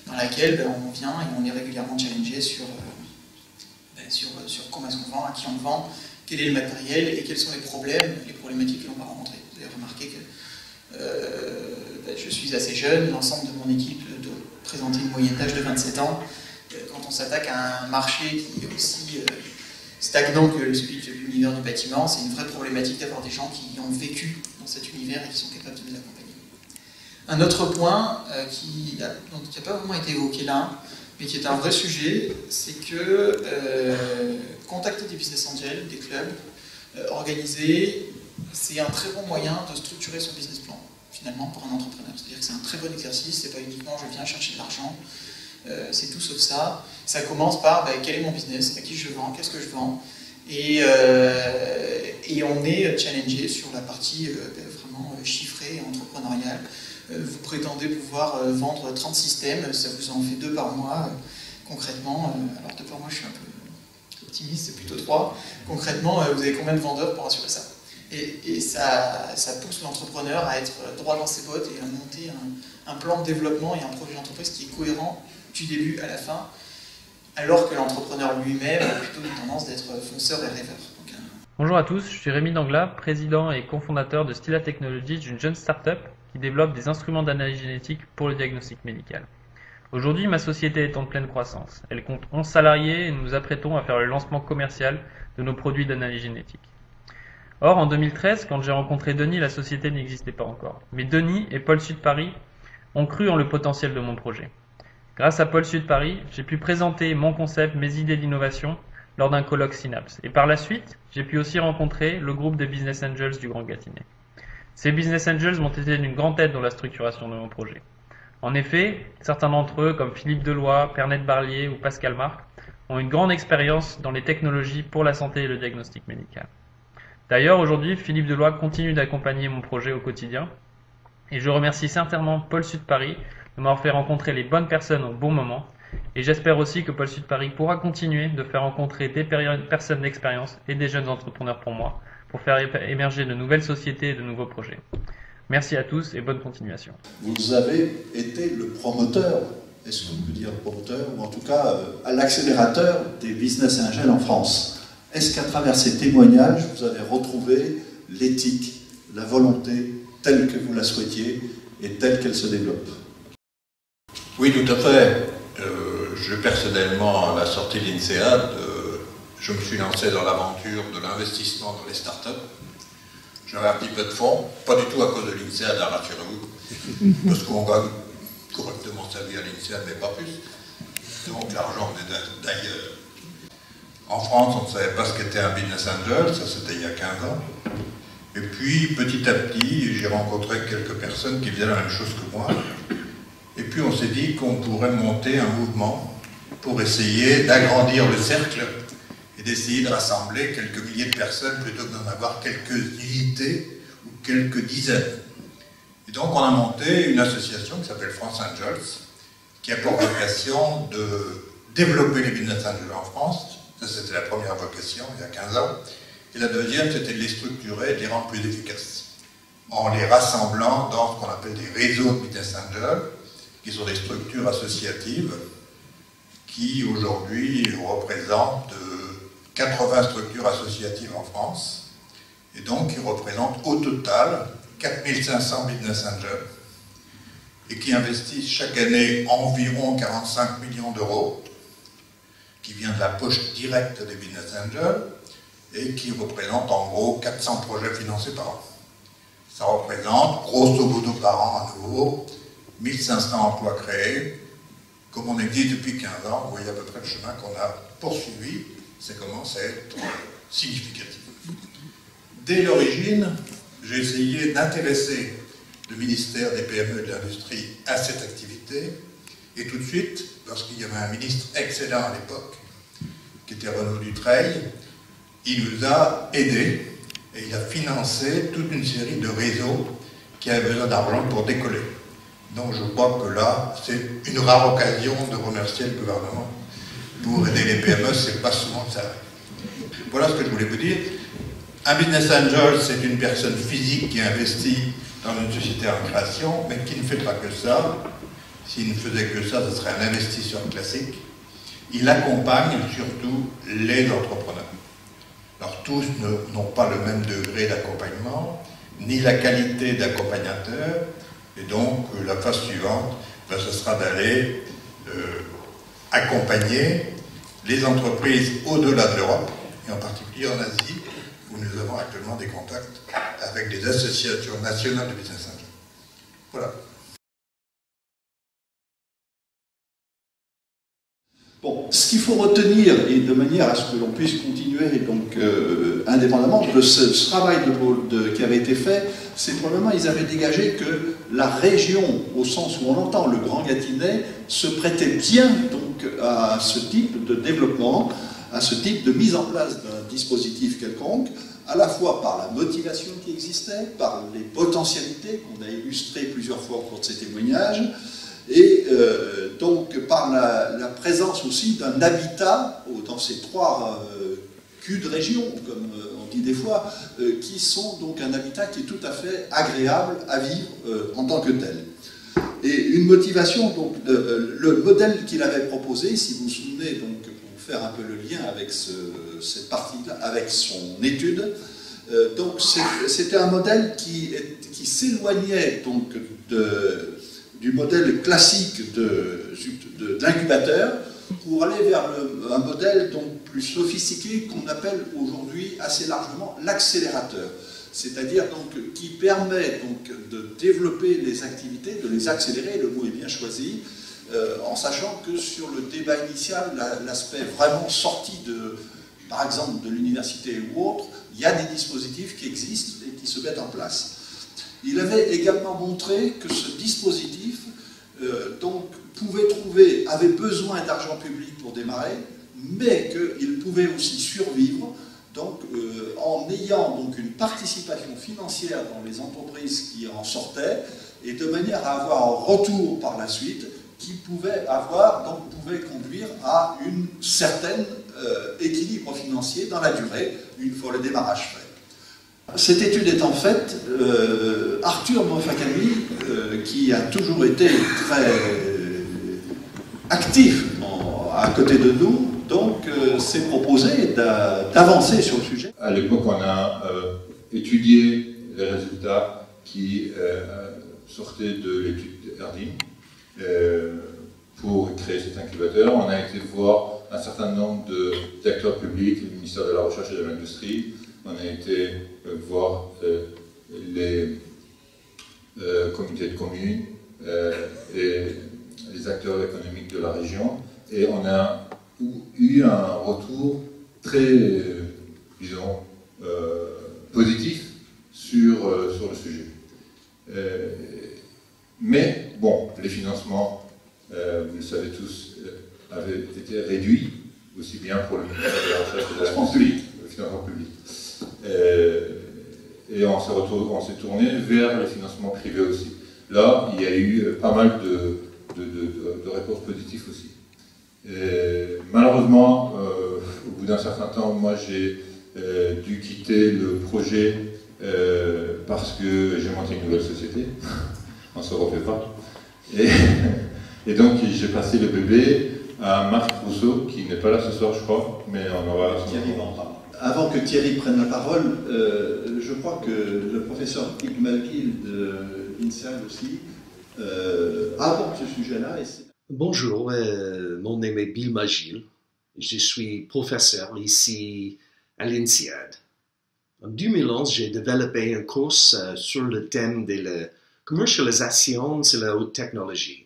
dans laquelle on vient et on est régulièrement challengé sur comment est-ce qu'on vend, à qui on vend, quel est le matériel et quels sont les problèmes, les problématiques que l'on va rencontrer. Vous avez remarqué que je suis assez jeune, l'ensemble de mon équipe doit présenter une moyenne d'âge de 27 ans. Quand on s'attaque à un marché qui est aussi stagnant que celui de l'univers du bâtiment, c'est une vraie problématique d'avoir des gens qui ont vécu dans cet univers et qui sont capables de nous accompagner. Un autre point qui n'a pas vraiment été évoqué là, mais qui est un vrai sujet, c'est que contacter des business angels, des clubs, organiser, c'est un très bon moyen de structurer son business plan, finalement, pour un entrepreneur. C'est-à-dire que c'est un très bon exercice, c'est pas uniquement je viens chercher de l'argent, c'est tout sauf ça. Ça commence par quel est mon business, à qui je vends, qu'est-ce que je vends, et on est challengé sur la partie vraiment chiffrée et entrepreneuriale. Vous prétendez pouvoir vendre 30 systèmes, ça vous en fait 2 par mois, concrètement. Alors 2 par mois, je suis un peu optimiste, c'est plutôt 3. Concrètement, vous avez combien de vendeurs pour assurer ça? Et ça pousse l'entrepreneur à être droit dans ses bottes et à monter un plan de développement et un projet d'entreprise qui est cohérent du début à la fin, alors que l'entrepreneur lui-même a plutôt une tendance d'être fonceur et rêveur. Bonjour à tous, je suis Rémi Dangla, président et cofondateur de Stila Technologies, une jeune start-up qui développe des instruments d'analyse génétique pour le diagnostic médical. Aujourd'hui, ma société est en pleine croissance. Elle compte 11 salariés et nous nous apprêtons à faire le lancement commercial de nos produits d'analyse génétique. Or, en 2013, quand j'ai rencontré Denis, la société n'existait pas encore. Mais Denis et Pôle Sud Paris ont cru en le potentiel de mon projet. Grâce à Pôle Sud Paris, j'ai pu présenter mon concept, mes idées d'innovation lors d'un colloque Synapse. Et par la suite, j'ai pu aussi rencontrer le groupe des Business Angels du Grand Gâtinais. Ces Business Angels m'ont été d'une grande aide dans la structuration de mon projet. En effet, certains d'entre eux, comme Philippe Deloy, Pernette Barlier ou Pascal Marc, ont une grande expérience dans les technologies pour la santé et le diagnostic médical. D'ailleurs, aujourd'hui, Philippe Deloy continue d'accompagner mon projet au quotidien et je remercie sincèrement Pôle Sud Paris de m'avoir fait rencontrer les bonnes personnes au bon moment. Et j'espère aussi que Pôle Sud Paris pourra continuer de faire rencontrer des personnes d'expérience et des jeunes entrepreneurs pour moi, pour faire émerger de nouvelles sociétés et de nouveaux projets. Merci à tous et bonne continuation. Vous avez été le promoteur, est-ce qu'on peut dire promoteur, ou en tout cas à l'accélérateur des business angels en France. Est-ce qu'à travers ces témoignages, vous avez retrouvé l'éthique, la volonté telle que vous la souhaitiez et telle qu'elle se développe? Oui, tout à fait. Personnellement, à la sortie de l'INSEAD, je me suis lancé dans l'aventure de l'investissement dans les startups. J'avais un petit peu de fonds, pas du tout à cause de l'INSEAD, rassurez-vous, parce qu'on gagne correctement sa vie à l'INSEAD, mais pas plus. Donc l'argent venait d'ailleurs. En France, on ne savait pas ce qu'était un business angel, ça c'était il y a 15 ans. Et puis, petit à petit, j'ai rencontré quelques personnes qui faisaient la même chose que moi. Et puis on s'est dit qu'on pourrait monter un mouvement pour essayer d'agrandir le cercle et d'essayer de rassembler quelques milliers de personnes plutôt que d'en avoir quelques unités ou quelques dizaines. Et donc on a monté une association qui s'appelle France Angels, qui a pour vocation de développer les business angels en France. Ça c'était la première vocation il y a 15 ans. Et la deuxième c'était de les structurer et de les rendre plus efficaces, en les rassemblant dans ce qu'on appelle des réseaux de business angels, qui sont des structures associatives qui aujourd'hui représentent 80 structures associatives en France et donc qui représentent au total 4500 business angels et qui investissent chaque année environ 45 millions d'euros qui vient de la poche directe des business angels et qui représentent en gros 400 projets financés par an. Ça représente grosso modo par an à nouveau 1500 emplois créés. Comme on existe depuis 15 ans, vous voyez à peu près le chemin qu'on a poursuivi, ça commence à être significatif. Dès l'origine, j'ai essayé d'intéresser le ministère des PME et de l'Industrie à cette activité, et tout de suite, parce qu'il y avait un ministre excellent à l'époque, qui était Renaud Dutreil, il nous a aidés, et il a financé toute une série de réseaux qui avaient besoin d'argent pour décoller. Donc je crois que là, c'est une rare occasion de remercier le gouvernement. Pour aider les PME, c'est pas souvent ça. Voilà ce que je voulais vous dire. Un business angel, c'est une personne physique qui investit dans une société en création, mais qui ne fait pas que ça. S'il ne faisait que ça, ce serait un investisseur classique. Il accompagne surtout les entrepreneurs. Alors tous n'ont pas le même degré d'accompagnement, ni la qualité d'accompagnateur, et donc la phase suivante, ce sera d'aller accompagner les entreprises au-delà de l'Europe, et en particulier en Asie, où nous avons actuellement des contacts avec des associations nationales de business angels. Voilà. Bon, ce qu'il faut retenir, et de manière à ce que l'on puisse continuer donc, indépendamment de ce travail qui avait été fait, c'est probablement ils avaient dégagé que la région, au sens où on entend le Grand Gâtinais, se prêtait bien donc, à ce type de développement, à ce type de mise en place d'un dispositif quelconque, à la fois par la motivation qui existait, par les potentialités qu'on a illustrées plusieurs fois au cours de ces témoignages, et donc par la présence aussi d'un habitat dans ces trois culs de région, comme on dit des fois, qui sont donc un habitat qui est tout à fait agréable à vivre en tant que tel. Et une motivation, donc le modèle qu'il avait proposé, si vous vous souvenez, donc pour faire un peu le lien avec cette partie-là, avec son étude, donc c'était un modèle qui s'éloignait donc du modèle classique d'incubateur pour aller vers un modèle donc plus sophistiqué qu'on appelle aujourd'hui assez largement l'accélérateur. C'est-à-dire donc qui permet donc de développer les activités, de les accélérer, le mot est bien choisi, en sachant que sur le débat initial, l'aspect vraiment sorti par exemple de l'université ou autre, il y a des dispositifs qui existent et qui se mettent en place. Il avait également montré que ce dispositif avait besoin d'argent public pour démarrer, mais qu'il pouvait aussi survivre donc, en ayant donc, une participation financière dans les entreprises qui en sortaient, et de manière à avoir un retour par la suite qui pouvait conduire à un certain équilibre financier dans la durée, une fois le démarrage fait. Cette étude étant faite, Arthur Mofakami, qui a toujours été très actif à côté de nous, donc s'est proposé d'avancer sur le sujet. À l'époque, on a étudié les résultats qui sortaient de l'étude Erdin pour créer cet incubateur. On a été voir un certain nombre d'acteurs publics, le ministère de la Recherche et de l'Industrie. On a été voir les comités de communes et les acteurs économiques de la région, et on a eu un retour très, disons, positif sur le sujet. Mais, bon, les financements, vous le savez tous, avaient été réduits, aussi bien pour le ministère de la Recherche et de l'Industrie, le financement public. Et on s'est tourné vers le financement privé aussi. Là, il y a eu pas mal de réponses positives aussi. Malheureusement, au bout d'un certain temps, moi j'ai dû quitter le projet parce que j'ai monté une nouvelle société. On ne se refait pas. Et donc j'ai passé le bébé à Marc Rousseau, qui n'est pas là ce soir, je crois, mais on aura Thierry va en parler. Avant que Thierry prenne la parole, je crois que le professeur Yves Malguil de l'INSEAD aussi aborde ce sujet-là. Bonjour, mon nom est Bill Magil. Je suis professeur ici à l'INSEAD. En 2011, j'ai développé un cours sur le thème de la commercialisation de la haute technologie.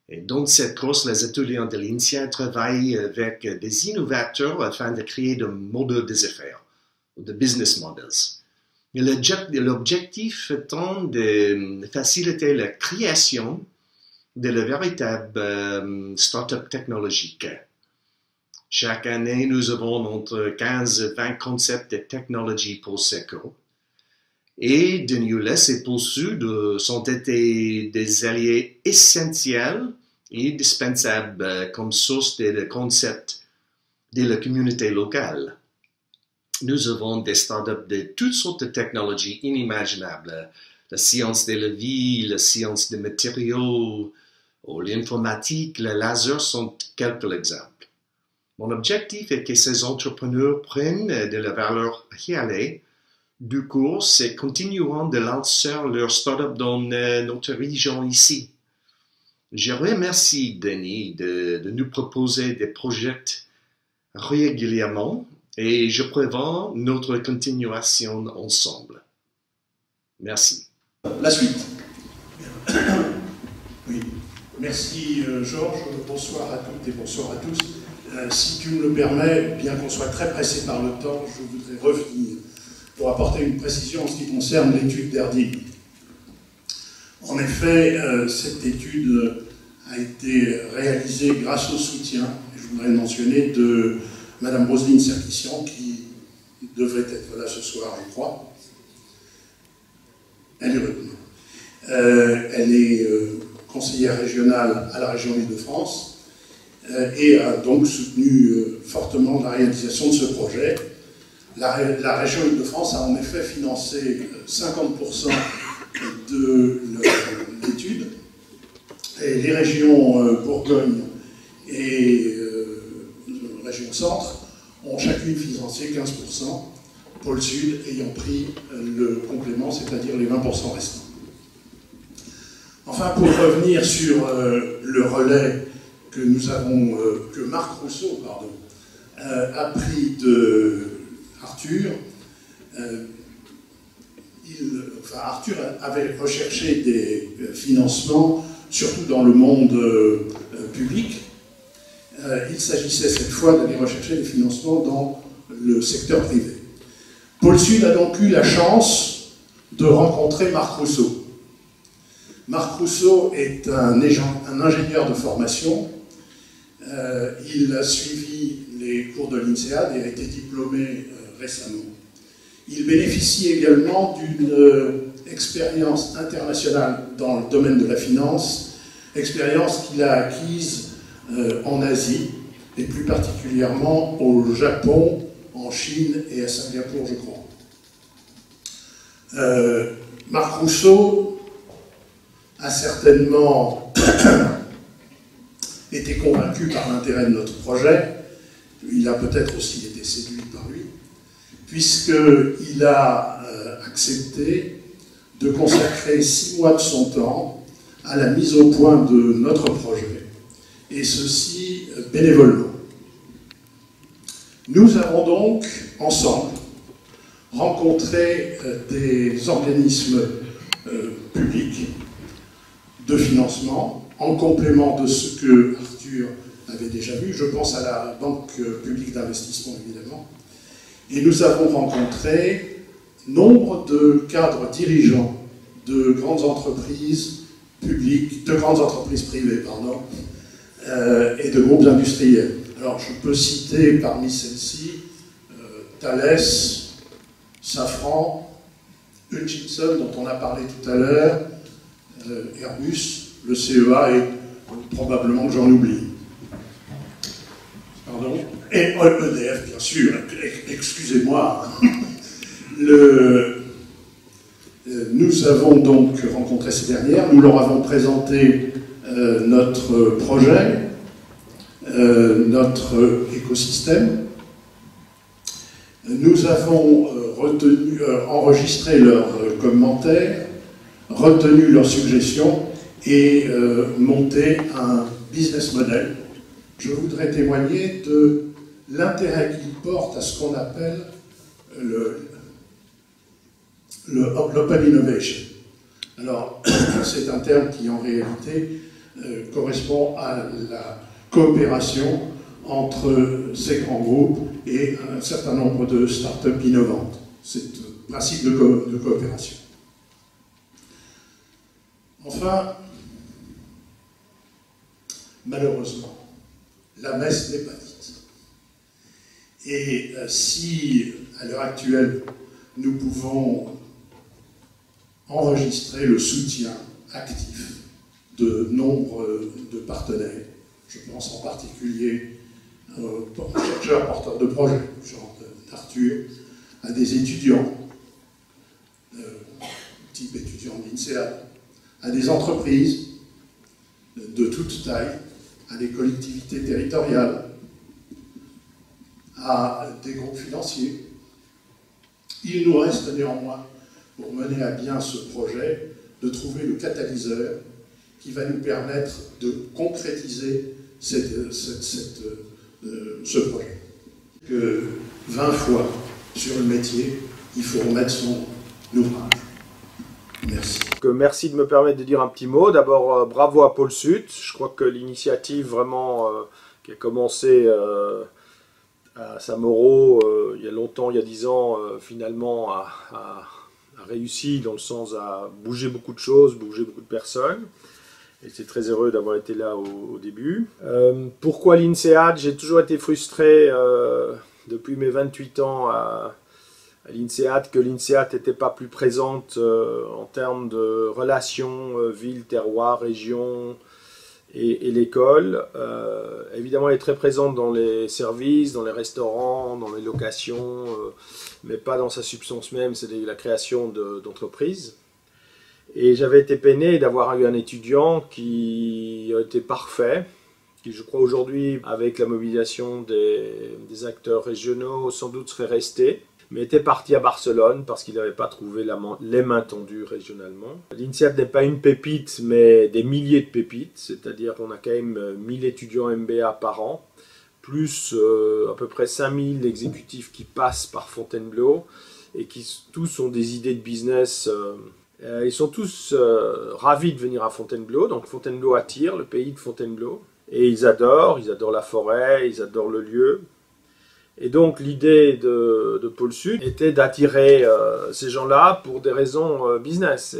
Et dans cette course, les étudiants de l'INSEAD travaillent avec des innovateurs afin de créer des modèles des affaires, ou de business models. L'objectif étant de faciliter la création de la véritable start-up technologique. Chaque année, nous avons entre 15 et 20 concepts de technologie pour ces cours. Et de Newless et Pulsud sont été des alliés essentiels et indispensables comme source de concepts de la communauté locale. Nous avons des startups de toutes sortes de technologies inimaginables. La science de la vie, la science des matériaux, l'informatique, le laser sont quelques exemples. Mon objectif est que ces entrepreneurs prennent de la valeur réelle du cours et continueront de lancer leur startup dans notre région ici. Je remercie Denis de nous proposer des projets régulièrement et je prévois notre continuation ensemble. Merci. La suite. Oui. Merci Georges, bonsoir à toutes et bonsoir à tous. Si tu me le permets, bien qu'on soit très pressé par le temps, je voudrais revenir pour apporter une précision en ce qui concerne l'étude d'Erding. En effet, cette étude a été réalisée grâce au soutien, je voudrais le mentionner, de Madame Roselyne Serkissian, qui devrait être là ce soir, je crois. Elle est retenue. Elle est conseillère régionale à la région Île-de-France et a donc soutenu fortement la réalisation de ce projet. La région Île-de-France a en effet financé 50% de l'étude et les régions Bourgogne et région Centre ont chacune financé 15%, Pôle Sud ayant pris le complément, c'est-à-dire les 20% restants. Enfin, pour revenir sur le relais que nous avons, que Marc Rousseau, a pris de Arthur, Arthur avait recherché des financements, surtout dans le monde public. Il s'agissait cette fois d'aller rechercher des financements dans le secteur privé. Pôle Sud a donc eu la chance de rencontrer Marc Rousseau. Marc Rousseau est un ingénieur de formation. Il a suivi les cours de l'INSEAD et a été diplômé récemment. Il bénéficie également d'une expérience internationale dans le domaine de la finance, expérience qu'il a acquise en Asie, et plus particulièrement au Japon, en Chine et à Singapour, je crois. Marc Rousseau a certainement été convaincu par l'intérêt de notre projet. Il a peut-être aussi été séduit par lui, puisqu'il a accepté de consacrer 6 mois de son temps à la mise au point de notre projet, et ceci bénévolement. Nous avons donc, ensemble, rencontré des organismes publics de financement, en complément de ce que Arthur avait déjà vu. Je pense à la Banque publique d'investissement, évidemment. Et nous avons rencontré nombre de cadres dirigeants de grandes entreprises publiques, de grandes entreprises privées, pardon, et de groupes industriels. Alors, je peux citer parmi celles-ci Thales, Safran, Hutchinson, dont on a parlé tout à l'heure, Airbus, le CEA et probablement que j'en oublie. Pardon. Et EDF, bien sûr, excusez-moi. Nous avons donc rencontré ces dernières, nous leur avons présenté notre projet, notre écosystème. Nous avons enregistré leurs commentaires, retenu leurs suggestions et monté un business model. Je voudrais témoigner de l'intérêt qu'ils portent à ce qu'on appelle l'open innovation. Alors, c'est un terme qui en réalité correspond à la coopération entre ces grands groupes et un certain nombre de start-up innovantes. C'est le principe de coopération. Enfin, malheureusement, la messe n'est pas dite. Et si, à l'heure actuelle, nous pouvons enregistrer le soutien actif de nombre de partenaires, je pense en particulier aux chercheurs porteurs de projets, genre d'Arthur, à des étudiants, type étudiants de l'INSEAD, à des entreprises de toute taille, à des collectivités territoriales, à des groupes financiers. Il nous reste néanmoins, pour mener à bien ce projet, de trouver le catalyseur qui va nous permettre de concrétiser ce projet. Que 20 fois sur le métier, il faut remettre son ouvrage. Merci. Merci de me permettre de dire un petit mot. D'abord, bravo à Pôle Sud. Je crois que l'initiative vraiment qui a commencé à Samoro il y a longtemps, il y a 10 ans, finalement a réussi dans le sens à bouger beaucoup de choses, bouger beaucoup de personnes. Et c'est très heureux d'avoir été là au début. Pourquoi l'INSEAD? J'ai toujours été frustré depuis mes 28 ans à l'INSEAD que l'INSEAD n'était pas plus présente en termes de relations ville, terroir, région et l'école. Évidemment, elle est très présente dans les services, dans les restaurants, dans les locations, mais pas dans sa substance même, c'est la création d'entreprises. Et j'avais été peiné d'avoir eu un étudiant qui a été parfait, qui je crois aujourd'hui, avec la mobilisation des acteurs régionaux, sans doute serait resté, mais était parti à Barcelone parce qu'il n'avait pas trouvé les mains tendues régionalement. L'INSEAD n'est pas une pépite, mais des milliers de pépites, c'est-à-dire qu'on a quand même 1000 étudiants MBA par an, plus à peu près 5000 exécutifs qui passent par Fontainebleau et qui tous ont des idées de business. Ils sont tous ravis de venir à Fontainebleau, donc Fontainebleau attire, le pays de Fontainebleau, et ils adorent la forêt, ils adorent le lieu. Et donc l'idée de Pôle Sud était d'attirer ces gens-là pour des raisons business.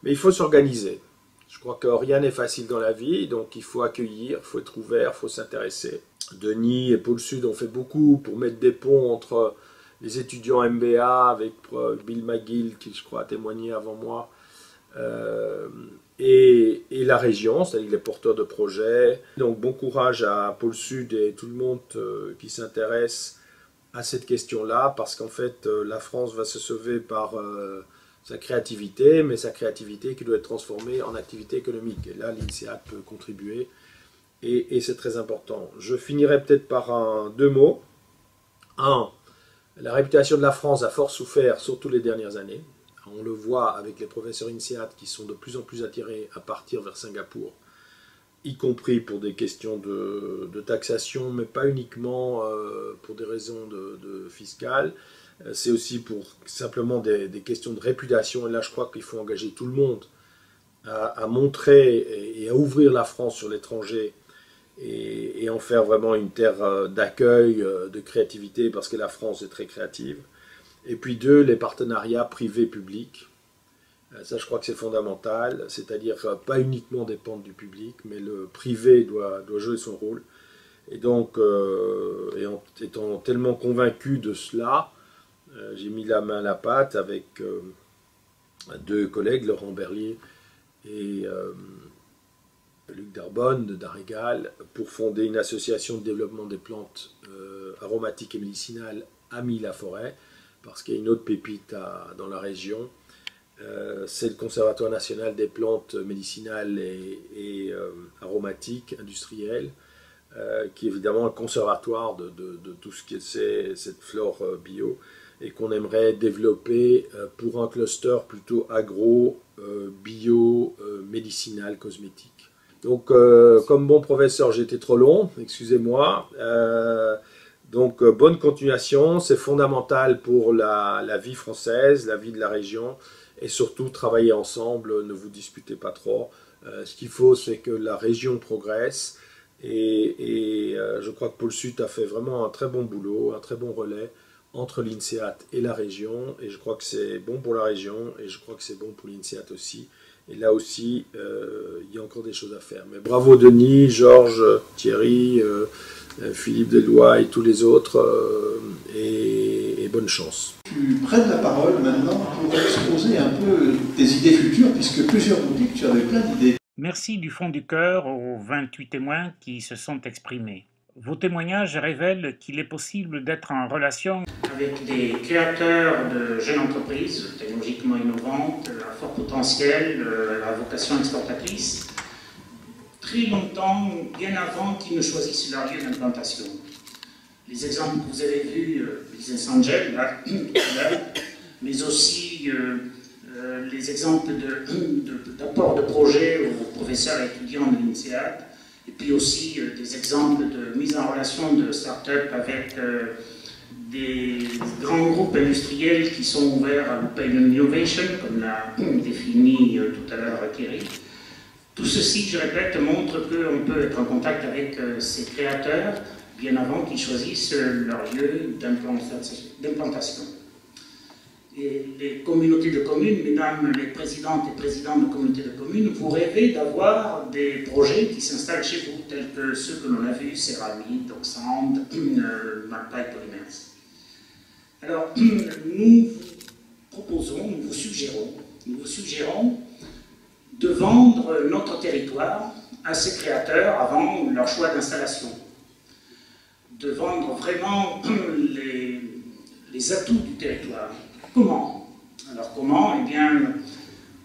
Mais il faut s'organiser. Je crois que rien n'est facile dans la vie, donc il faut accueillir, il faut être ouvert, il faut s'intéresser. Denis et Pôle Sud ont fait beaucoup pour mettre des ponts entre les étudiants MBA avec Bill McGill, qui je crois a témoigné avant moi, et la région, c'est-à-dire les porteurs de projets. Donc bon courage à Pôle Sud et tout le monde qui s'intéresse à cette question-là, parce qu'en fait la France va se sauver par sa créativité, mais sa créativité qui doit être transformée en activité économique. Et là, l'INSEAD peut contribuer, et c'est très important. Je finirai peut-être par deux mots. La réputation de la France a fort souffert, surtout les dernières années. On le voit avec les professeurs INSEAD qui sont de plus en plus attirés à partir vers Singapour, y compris pour des questions de taxation, mais pas uniquement pour des raisons de fiscales. C'est aussi pour simplement des questions de réputation. Et là, je crois qu'il faut engager tout le monde à montrer et à ouvrir la France sur l'étranger et en faire vraiment une terre d'accueil, de créativité, parce que la France est très créative. Et puis deux, les partenariats privés-publics. Ça, je crois que c'est fondamental, c'est-à-dire pas uniquement dépendre du public, mais le privé doit jouer son rôle. Et donc, en étant tellement convaincu de cela, j'ai mis la main à la pâte avec deux collègues, Laurent Berlier et Luc Darbonne de Darégal, pour fonder une association de développement des plantes aromatiques et médicinales Amis la Forêt, parce qu'il y a une autre pépite dans la région. C'est le Conservatoire national des plantes médicinales et aromatiques industrielles, qui est évidemment un conservatoire de tout ce qui est cette flore bio, et qu'on aimerait développer pour un cluster plutôt agro, bio, médicinal, cosmétique. Donc, comme bon professeur, j'ai été trop long, excusez-moi. Donc, bonne continuation, c'est fondamental pour la vie française, la vie de la région, et surtout travailler ensemble, ne vous disputez pas trop. Ce qu'il faut, c'est que la région progresse, et je crois que Pôle Sud a fait vraiment un très bon boulot, un très bon relais entre l'INSEAD et la région, et je crois que c'est bon pour la région, et je crois que c'est bon pour l'INSEAD aussi. Et là aussi, il y a encore des choses à faire. Mais bravo Denis, Georges, Thierry, Philippe Deloy et tous les autres, et bonne chance. Tu prennes la parole maintenant pour exposer un peu tes idées futures, puisque plusieurs ont dit que tu avais plein d'idées. Merci du fond du cœur aux 28 témoins qui se sont exprimés. Vos témoignages révèlent qu'il est possible d'être en relation avec des créateurs de jeunes entreprises technologiquement innovantes, à fort potentiel, à vocation exportatrice, très longtemps, bien avant qu'ils ne choisissent leur lieu d'implantation. Les exemples que vous avez vus, Business Angel, là, mais aussi les exemples d'apport de projets aux professeurs et étudiants de l'INSEAD, et puis aussi des exemples de mise en relation de start-up avec des grands groupes industriels qui sont ouverts à l'open innovation, comme l'a défini tout à l'heure Thierry. Tout ceci, je répète, montre qu'on peut être en contact avec ces créateurs bien avant qu'ils choisissent leur lieu d'implantation. Et les communautés de communes, mesdames les présidentes et présidents de communautés de communes, vous rêvez d'avoir des projets qui s'installent chez vous, tels que ceux que l'on a vus, Céramique, Oxand, Magpie Polymers. Alors, nous proposons, nous vous suggérons de vendre notre territoire à ces créateurs avant leur choix d'installation. De vendre vraiment les atouts du territoire. Comment? Alors comment? Eh bien,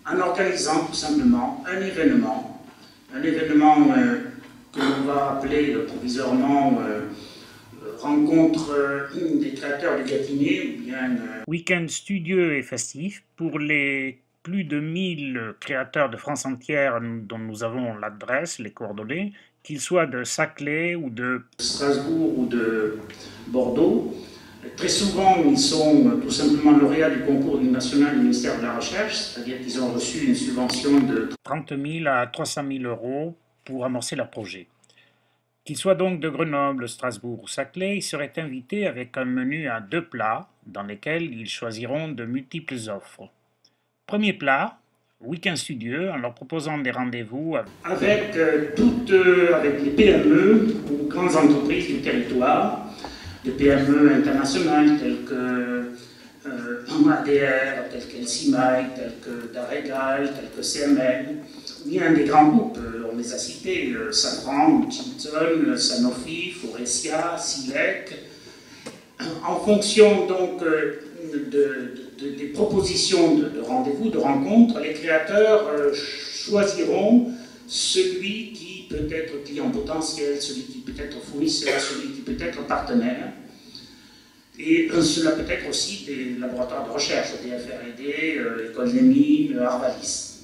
en organisant tout simplement un événement que l'on va appeler provisoirement rencontre des créateurs de Gâtinais, ou bien week-end studieux et festif pour les plus de 1000 créateurs de France entière dont nous avons l'adresse, les coordonnées, qu'ils soient de Saclay ou de Strasbourg ou de Bordeaux. Très souvent, ils sont tout simplement lauréats du concours national du ministère de la Recherche, c'est-à-dire qu'ils ont reçu une subvention de 30 000 à 300 000 euros pour amorcer leur projet. Qu'ils soient donc de Grenoble, Strasbourg ou Saclay, ils seraient invités avec un menu à 2 plats dans lesquels ils choisiront de multiples offres. Premier plat, week-end studieux, en leur proposant des rendez-vous avec les PME ou grandes entreprises du territoire, des PME internationales telles que ADR, telles qu'Elsimaï, telles que Daregal, telles que CML, ou bien des grands groupes, on les a cités, Safran, Hutchinson, Sanofi, Faurecia, Silec. En fonction donc des propositions de rendez-vous, de rencontres, les créateurs choisiront celui qui peut être client potentiel, celui qui peut être fournisseur, celui qui peut être partenaire. Et cela peut être aussi des laboratoires de recherche, DFR&D, École des Mines, Arvalis.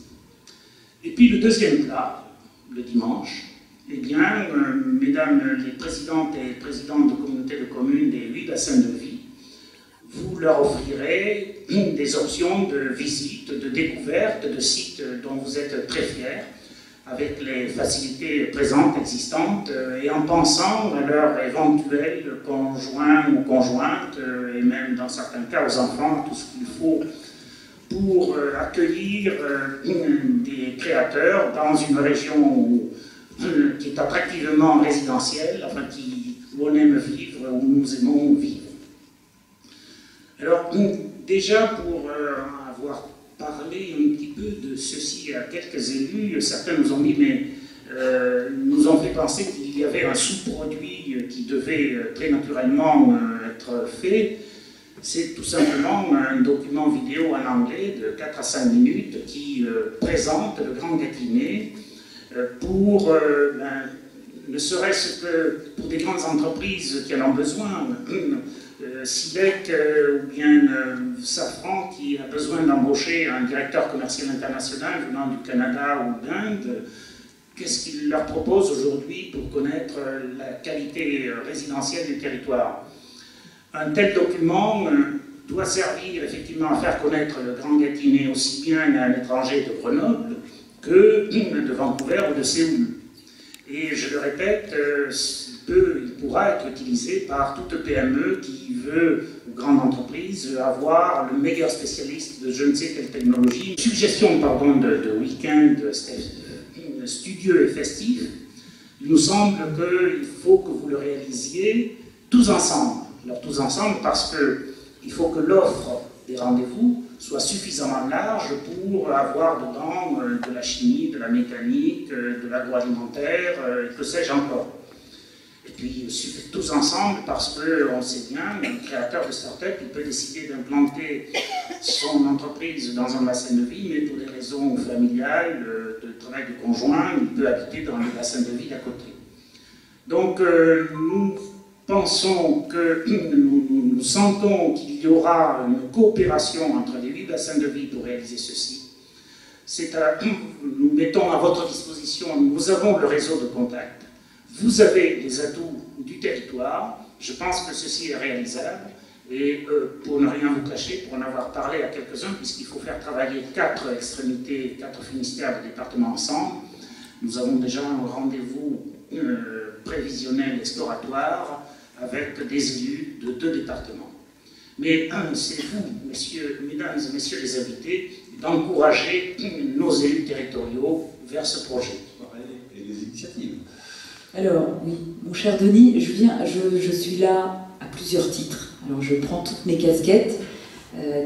Et puis le deuxième plat, le dimanche, eh bien, mesdames les présidentes et présidents de communautés de communes des 8 bassins de vie, vous leur offrirez des options de visite, de découverte de sites dont vous êtes très fiers, avec les facilités présentes, existantes, et en pensant à leur éventuel conjoint ou conjointe, et même dans certains cas aux enfants, tout ce qu'il faut pour accueillir des créateurs dans une région qui est attractivement résidentielle, enfin où on aime vivre, où nous aimons vivre. Alors, déjà pour avoir parlé un petit peu de ceci à quelques élus, certains nous ont dit, mais nous ont fait penser qu'il y avait un sous-produit qui devait très naturellement être fait. C'est tout simplement un document vidéo en anglais de 4 à 5 minutes qui présente le Grand Gâtinais pour, ne serait-ce que pour des grandes entreprises qui en ont besoin, Silec ou bien Safran qui a besoin d'embaucher un directeur commercial international venant du Canada ou d'Inde. Qu'est-ce qu'il leur propose aujourd'hui pour connaître la qualité résidentielle du territoire? Un tel document doit servir effectivement à faire connaître le Grand Gâtinais aussi bien à un étranger de Grenoble que de Vancouver ou de Séoul. Et je le répète, il pourra être utilisé par toute PME qui veut, ou grande entreprise, avoir le meilleur spécialiste de je ne sais quelle technologie. Une suggestion de week-end studieux et festif, il nous semble qu'il faut que vous le réalisiez tous ensemble. Alors tous ensemble parce qu'il faut que l'offre des rendez-vous soit suffisamment large pour avoir dedans de la chimie, de la mécanique, de l'agroalimentaire, que sais-je encore. Et puis tous ensemble, parce qu'on sait bien, un créateur de start-up, il peut décider d'implanter son entreprise dans un bassin de vie, mais pour des raisons familiales, de travail de conjoint, il peut habiter dans le bassin de vie d'à côté. Donc nous pensons que, nous sentons qu'il y aura une coopération entre les 8 bassins de vie pour réaliser ceci. Nous mettons à votre disposition, nous avons le réseau de contacts, vous avez les atouts du territoire, je pense que ceci est réalisable, et pour ne rien vous cacher, pour en avoir parlé à quelques-uns, puisqu'il faut faire travailler 4 extrémités, 4 finistères de département ensemble, nous avons déjà un rendez-vous prévisionnel exploratoire avec des élus de 2 départements. Mais c'est vous, mesdames et messieurs les invités, d'encourager nos élus territoriaux vers ce projet. Et les initiatives. Alors, oui, mon cher Denis, je suis là à plusieurs titres. Alors, je prends toutes mes casquettes,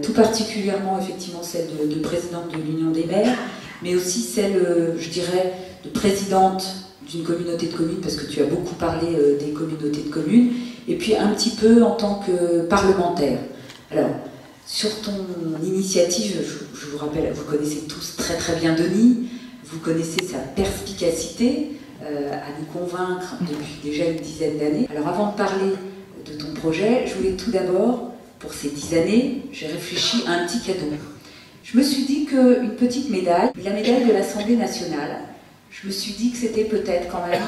tout particulièrement, effectivement, celle de présidente de l'Union des maires, mais aussi celle, je dirais, de présidente d'une communauté de communes, parce que tu as beaucoup parlé des communautés de communes, et puis un petit peu en tant que parlementaire. Alors, sur ton initiative, je vous rappelle, vous connaissez tous très très bien Denis, vous connaissez sa perspicacité à nous convaincre depuis déjà une dizaine d'années. Alors avant de parler de ton projet, je voulais tout d'abord, pour ces 10 années, j'ai réfléchi à un petit cadeau. Je me suis dit qu'une petite médaille, la médaille de l'Assemblée nationale, je me suis dit que c'était peut-être quand même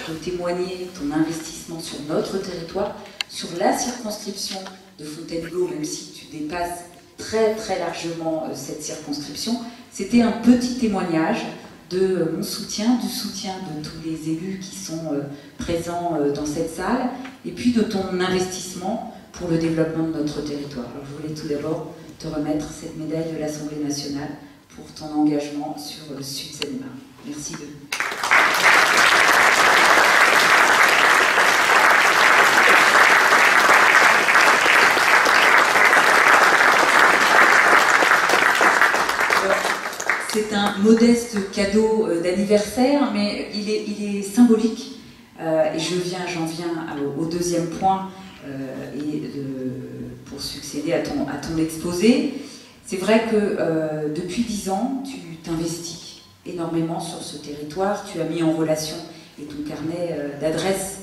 de témoigner ton investissement sur notre territoire, sur la circonscription de Fontainebleau, même si tu dépasses très très largement cette circonscription. C'était un petit témoignage de mon soutien, du soutien de tous les élus qui sont présents dans cette salle, et puis de ton investissement pour le développement de notre territoire. Alors je voulais tout d'abord te remettre cette médaille de l'Assemblée nationale pour ton engagement sur le Sud Seine-et-Marne. Merci de... C'est un modeste cadeau d'anniversaire, mais il est symbolique. Et j'en viens au deuxième point, pour succéder à ton exposé. C'est vrai que depuis 10 ans, tu t'investis énormément sur ce territoire. Tu as mis en relation, et ton carnet d'adresses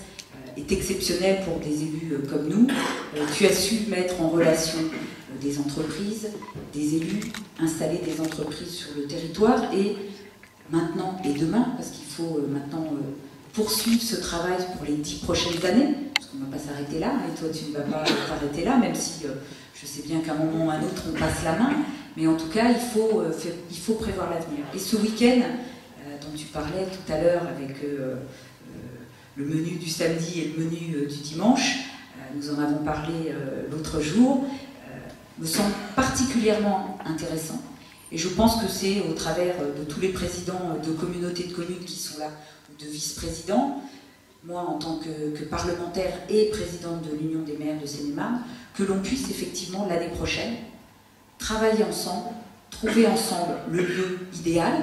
est exceptionnel pour des élus comme nous. Tu as su mettre en relation des entreprises, des élus, installer des entreprises sur le territoire, et maintenant et demain, parce qu'il faut maintenant poursuivre ce travail pour les 10 prochaines années, parce qu'on ne va pas s'arrêter là, et toi tu ne vas pas t'arrêter là, même si je sais bien qu'à un moment ou à un autre on passe la main, mais en tout cas il faut prévoir l'avenir. Et ce week-end dont tu parlais tout à l'heure avec le menu du samedi et le menu du dimanche, nous en avons parlé l'autre jour, me semble particulièrement intéressant. Et je pense que c'est au travers de tous les présidents de communautés de communes qui sont là, ou de vice-présidents, moi en tant que parlementaire et présidente de l'Union des maires de Seine-et-Marne, que l'on puisse effectivement l'année prochaine travailler ensemble, trouver ensemble le lieu idéal,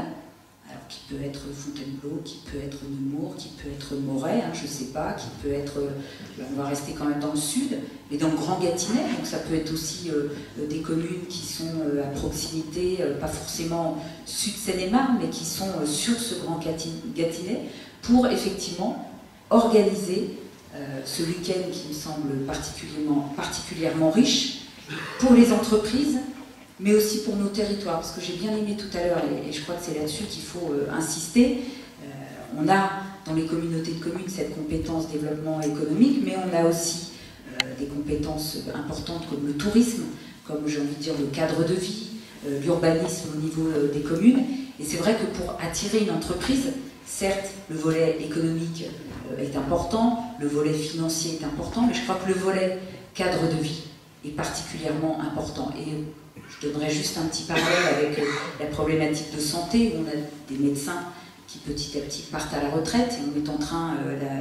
alors qui peut être Fontainebleau, qui peut être Nemours, qui peut être Moret, je ne sais pas, qui peut être, on va rester quand même dans le sud, mais dans le Grand Gâtinais, donc ça peut être aussi des communes qui sont à proximité, pas forcément sud Seine-et-Marne, mais qui sont sur ce Grand Gâtinais, pour effectivement organiser ce week-end qui me semble particulièrement riche pour les entreprises, mais aussi pour nos territoires, parce que j'ai bien aimé tout à l'heure, et je crois que c'est là-dessus qu'il faut insister, on a dans les communautés de communes cette compétence développement économique, mais on a aussi des compétences importantes comme le tourisme, comme j'ai envie de dire le cadre de vie, l'urbanisme au niveau des communes, et c'est vrai que pour attirer une entreprise, certes le volet économique est important, le volet financier est important, mais je crois que le volet cadre de vie est particulièrement important. Et je donnerai juste un petit parallèle avec la problématique de santé, où on a des médecins qui petit à petit partent à la retraite, et on est en train,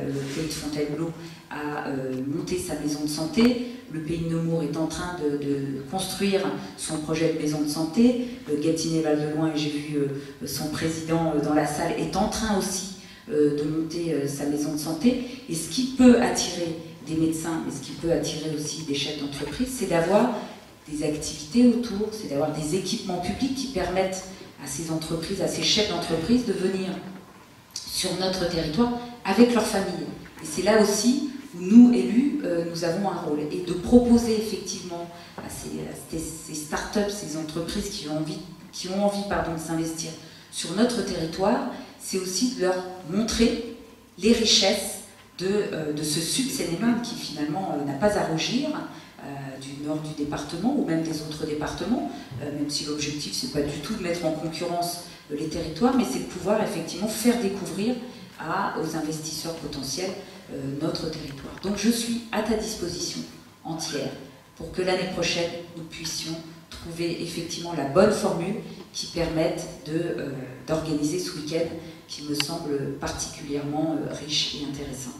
le pays de Fontainebleau, à monter sa maison de santé, le pays de Nemours est en train de construire son projet de maison de santé, le Gâtinais Val de Loing, et j'ai vu son président dans la salle, est en train aussi de monter sa maison de santé. Et ce qui peut attirer des médecins, et ce qui peut attirer aussi des chefs d'entreprise, c'est d'avoir des activités autour, c'est d'avoir des équipements publics qui permettent à ces entreprises, à ces chefs d'entreprise de venir sur notre territoire avec leur famille. Et c'est là aussi où nous, élus, nous avons un rôle. Et de proposer effectivement à ces startups, ces entreprises qui ont envie de s'investir sur notre territoire, c'est aussi de leur montrer les richesses de ce sud Seine-et-Marne qui finalement n'a pas à rougir du nord du département ou même des autres départements, même si l'objectif c'est pas du tout de mettre en concurrence les territoires, mais c'est de pouvoir effectivement faire découvrir aux investisseurs potentiels notre territoire. Donc je suis à ta disposition entière pour que l'année prochaine nous puissions trouver effectivement la bonne formule qui permette d'organiser ce week-end qui me semble particulièrement riche et intéressant.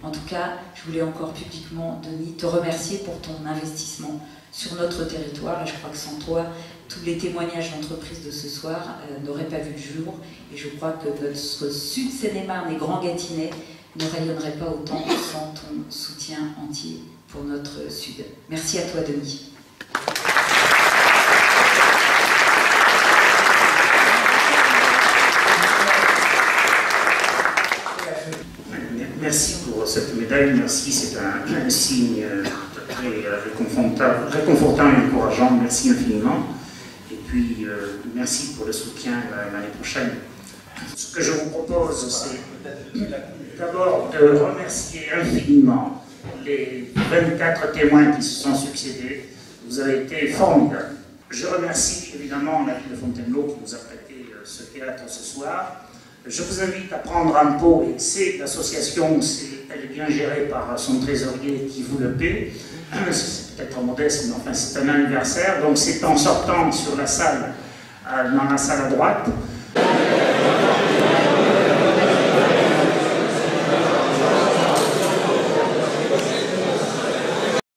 En tout cas, je voulais encore publiquement, Denis, te remercier pour ton investissement sur notre territoire. Et je crois que sans toi, tous les témoignages d'entreprise de ce soir n'auraient pas vu le jour. Et je crois que notre sud Seine-et-Marne et Grand Gâtinais ne rayonneraient pas autant sans ton soutien entier pour notre sud. Merci à toi, Denis. Merci pour cette médaille, merci, c'est un signe très réconfortant et encourageant, merci infiniment. Et puis, merci pour le soutien l'année prochaine. Ce que je vous propose, c'est d'abord de remercier infiniment les 24 témoins qui se sont succédés. Vous avez été formidables. Je remercie évidemment la ville de Fontainebleau qui nous a prêté ce théâtre ce soir. Je vous invite à prendre un pot, et c'est l'association, elle est bien gérée par son trésorier qui vous le paie. C'est peut-être modeste, mais enfin c'est un anniversaire, donc c'est en sortant sur la salle, dans la salle à droite.